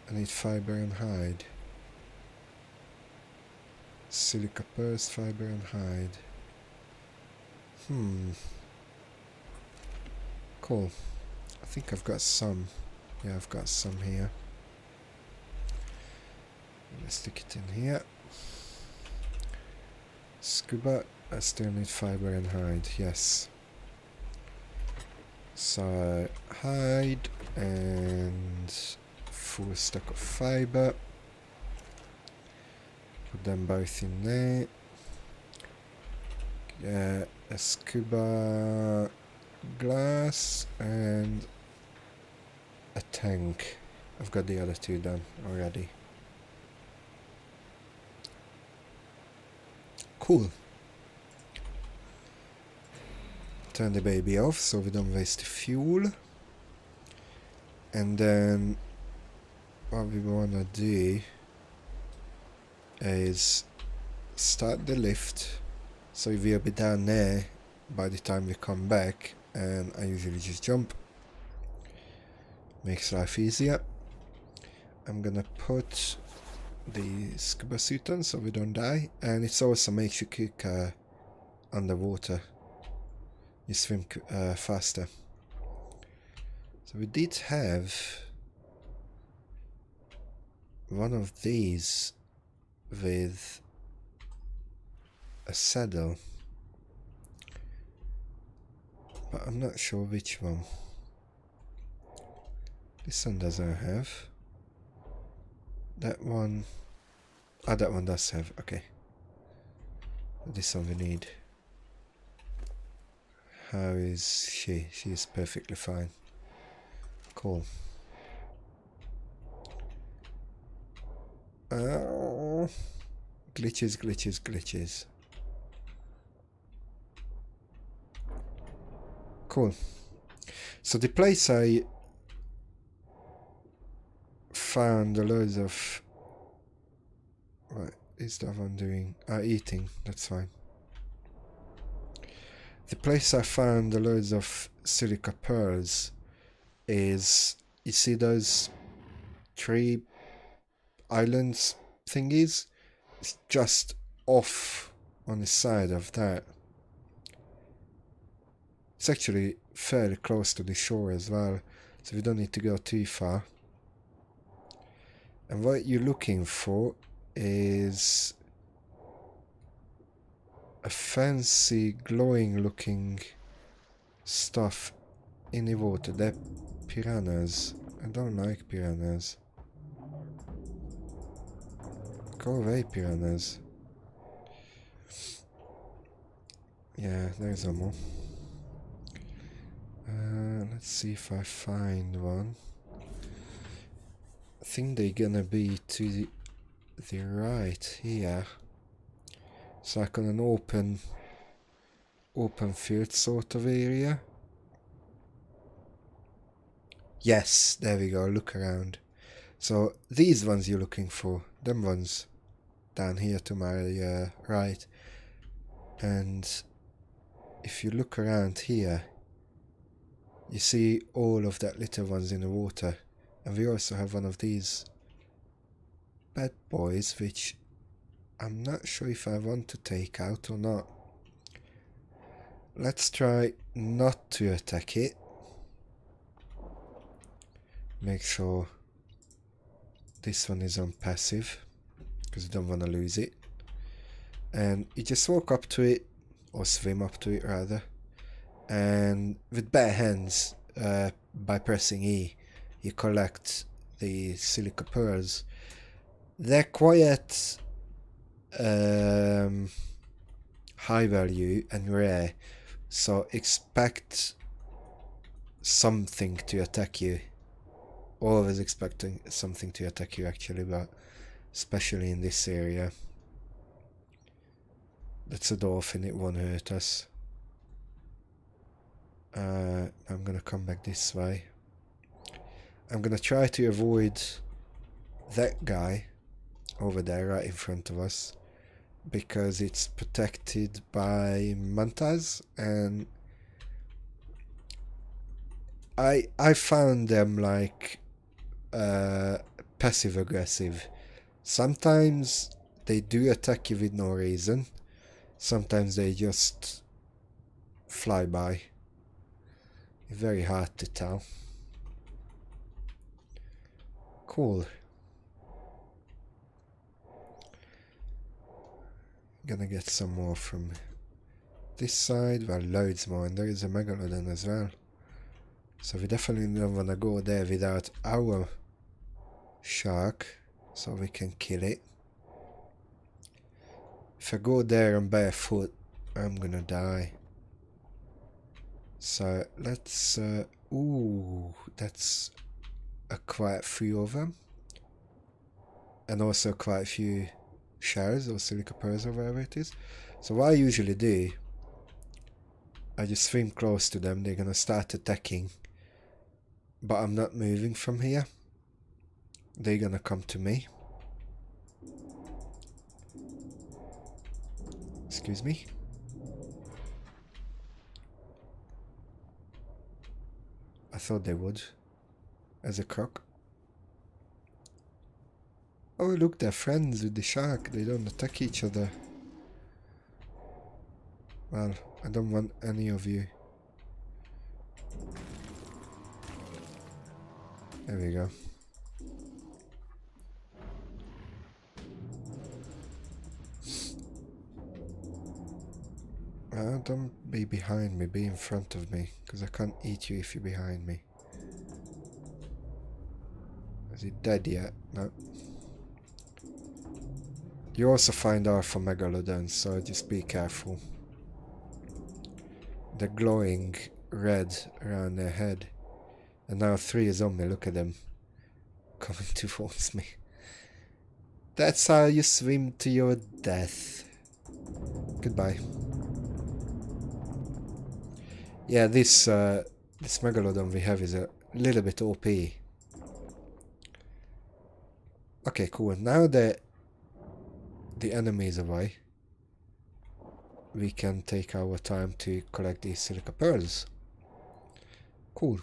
I need fiber and hide. Silica pearls, fiber and hide. Cool. I think I've got some. Yeah, I've got some here. Let's stick it in here. Scuba, I still need fiber and hide, yes. So, hide and full stack of fiber. Put them both in there. Yeah, a scuba glass and a tank. I've got the other two done already. Cool. Turn the baby off so we don't waste fuel. And then what we wanna do is start the lift, so we'll be down there by the time we come back, and I usually just jump. Makes life easier. I'm gonna put the scuba suit on so we don't die, and it also makes you quicker underwater. You swim faster. So we did have one of these with a saddle, but I'm not sure which one. This one doesn't have. That one, that one does have, okay. This one we need. How is she? She is perfectly fine. Cool. Oh, glitches, glitches, glitches. Cool. So the place I found a loads of... What is that one doing? Eating, that's fine. The place I found a loads of silica pearls is, you see those 3 islands thingies? It's just off on the side of that. It's actually fairly close to the shore as well, so we don't need to go too far. And what you're looking for is a fancy glowing looking stuff in the water. They're piranhas. I don't like piranhas. Go away, piranhas. Yeah, there's a more. Let's see if I find one. I think they're gonna be to the right here. It's like on an open field sort of area. Yes, there we go, look around. So these ones you're looking for, them ones down here to my right. And if you look around here, you see all of that little ones in the water. And we also have one of these bad boys, which I'm not sure if I want to take out or not. Let's try not to attack it. Make sure this one is on passive, because you don't want to lose it. And you just walk up to it, or swim up to it rather, and with bare hands, by pressing E, you collect the silica pearls. They're quite high value and rare, so expect something to attack you. Always expecting something to attack you actually, but especially in this area. That's a dolphin, it won't hurt us. I'm gonna come back this way. I'm gonna try to avoid that guy over there right in front of us, because it's protected by mantas, and I found them like passive aggressive. Sometimes they do attack you with no reason, sometimes they just fly by. Very hard to tell. Cool. Gonna get some more from this side. Well, loads more, and there is a megalodon as well. So we definitely don't want to go there without our shark, so we can kill it. If I go there on barefoot, I'm gonna die. So let's ooh, that's quite a few of them, and also quite a few shards or silica pearls or whatever it is. So what I usually do, I just swim close to them. They're gonna start attacking, but I'm not moving from here. They're gonna come to me. Excuse me. I thought they would, as a croc. Oh look, they're friends with the shark. They don't attack each other. Well, I don't want any of you. There we go. Don't be behind me, be in front of me, because I can't eat you if you're behind me. Is he dead yet? No. You also find alpha megalodons, so just be careful. They're glowing red around their head. And now 3 is on me, look at them. Coming towards me. That's how you swim to your death. Goodbye. Yeah, this megalodon we have is a little bit OP. Okay, cool. Now that the enemy is away, we can take our time to collect these silica pearls. Cool.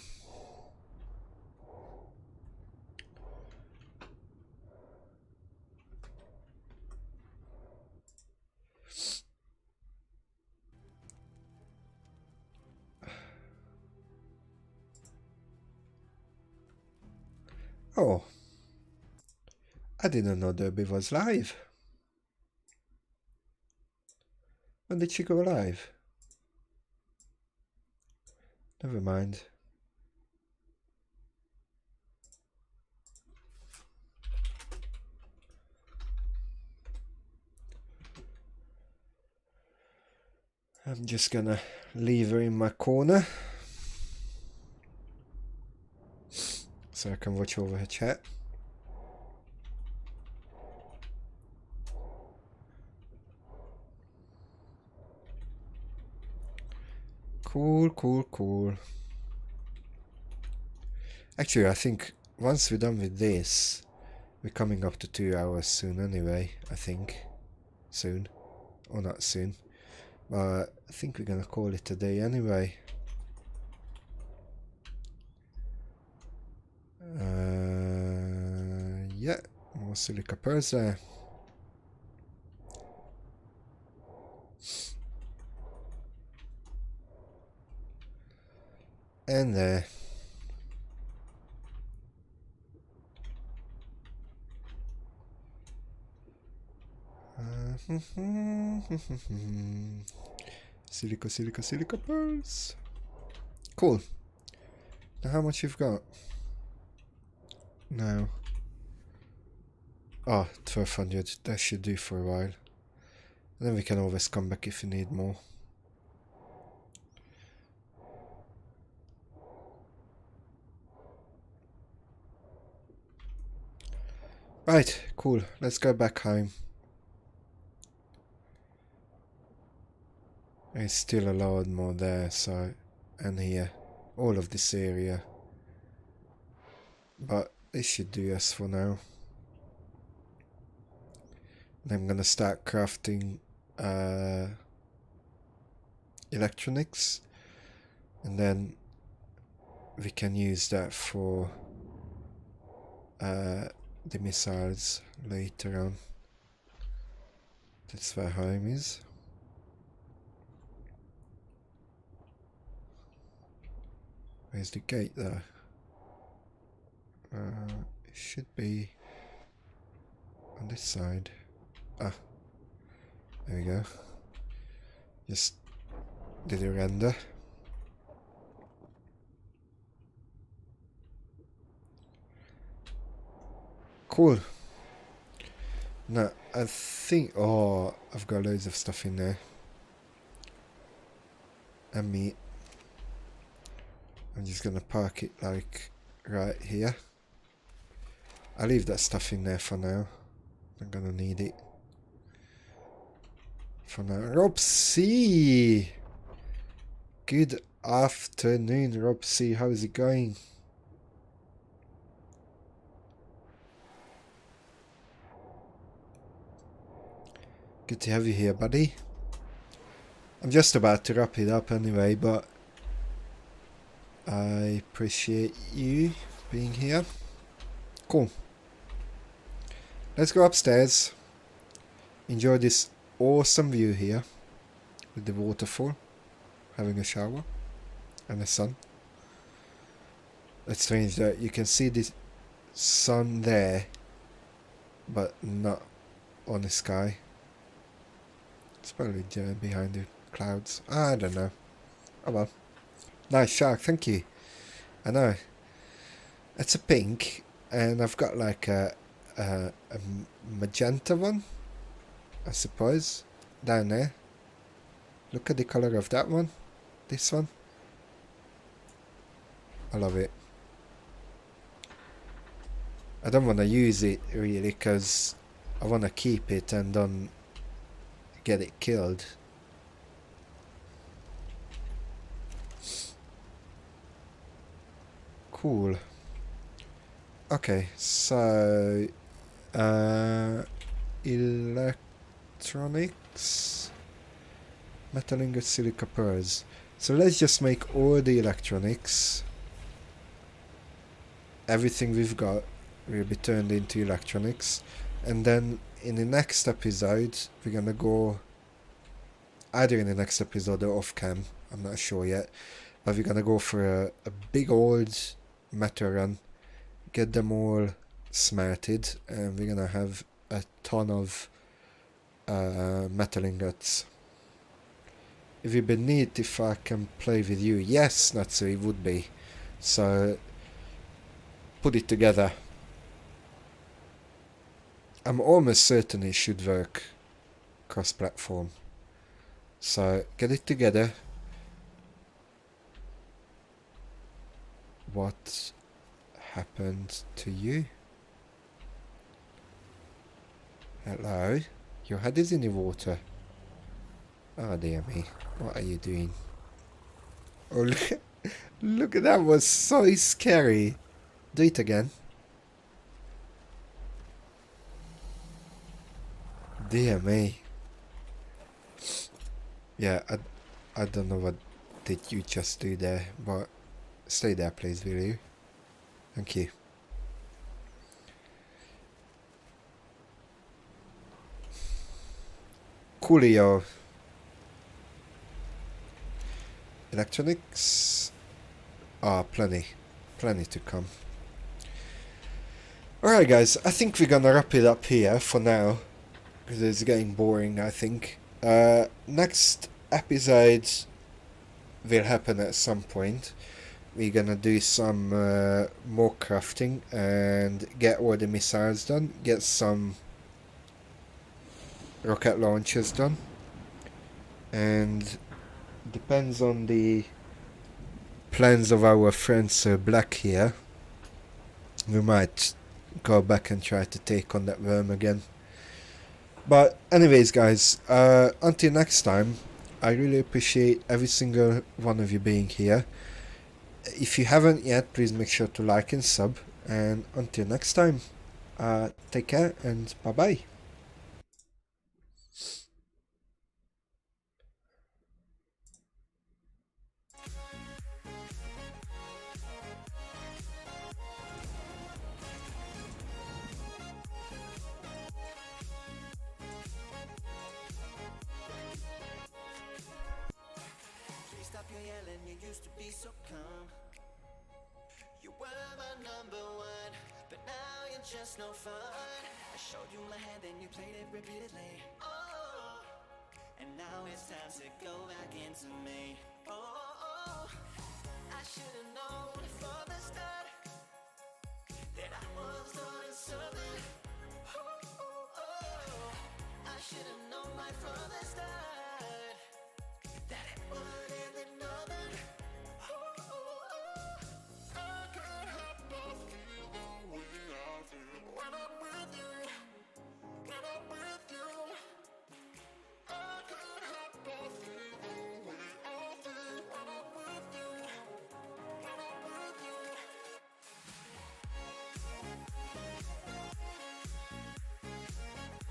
Oh, I didn't know Derby was live. When did she go live? Never mind. I'm just gonna leave her in my corner so I can watch over her chat. Cool, cool, cool. Actually, I think once we're done with this, we're coming up to 2 hours soon anyway, I think. Soon. Or not soon. But I think we're gonna call it a day anyway. Yeah, more silica pearls there. And there. Silica, silica, silica pearls. Cool. Now how much you've got? Now. Oh, 1200. That should do for a while. And then we can always come back if you need more. Right, cool. Let's go back home. There's still a lot more there, so, and here, all of this area. But this should do us for now. And I'm gonna start crafting electronics, and then we can use that for the missiles later on. That's where home is. Where's the gate there? It should be on this side. Ah, there we go. Just did a render. Cool. Now, I think... Oh, I've got loads of stuff in there. And meat. I'm just gonna park it like right here. I'll leave that stuff in there for now. I'm gonna need it for now. Rob C! Good afternoon, Rob C. How is it going? Good to have you here, buddy. I'm just about to wrap it up anyway, but I appreciate you being here. Cool. Let's go upstairs. Enjoy this awesome view here with the waterfall, having a shower and the sun. It's strange that you can see the sun there but not on the sky. It's probably behind the clouds. I don't know. Oh well. Nice shark, thank you. I know. It's a pink, and I've got like a magenta one, I suppose, down there. Look at the color of that one. This one. I love it. I don't want to use it really because I want to keep it and don't get it killed. Cool. Okay, so electronics, metal ingot, silica pearls. So let's just make all the electronics. Everything we've got will be turned into electronics, and then in the next episode we're gonna go either in the next episode or off cam, I'm not sure yet, but we're gonna go for a big old metal run, get them all smelted, and we're gonna have a ton of metal ingots. It would be neat if I can play with you. Yes, Natsu, it would be. So put it together. I'm almost certain it should work cross-platform. So get it together. What happened to you? Hello? Your head is in the water. Oh dear me. What are you doing? Oh, look at that, was so scary. Do it again. Dear me. Yeah, I don't know what did you just do there, but stay there please, will you? Thank you. Coolio. Electronics. Plenty to come. Alright guys, I think we're gonna wrap it up here for now, because it's getting boring, I think. Next episode will happen at some point. We're gonna do some more crafting and get all the missiles done, get some rocket launchers done, and depends on the plans of our friend Sir Black here, we might go back and try to take on that worm again. But anyways guys, until next time, I really appreciate every single one of you being here. If you haven't yet, please make sure to like and sub, and until next time, take care and bye bye. Please stop your yelling, you used to be so calm. You were my number one, but now you're just no fun. I showed you my hand and you played it repeatedly. Oh, and now it's time to go back into me. Oh, I should've known from the start that I was doing something. I should've known right from the start.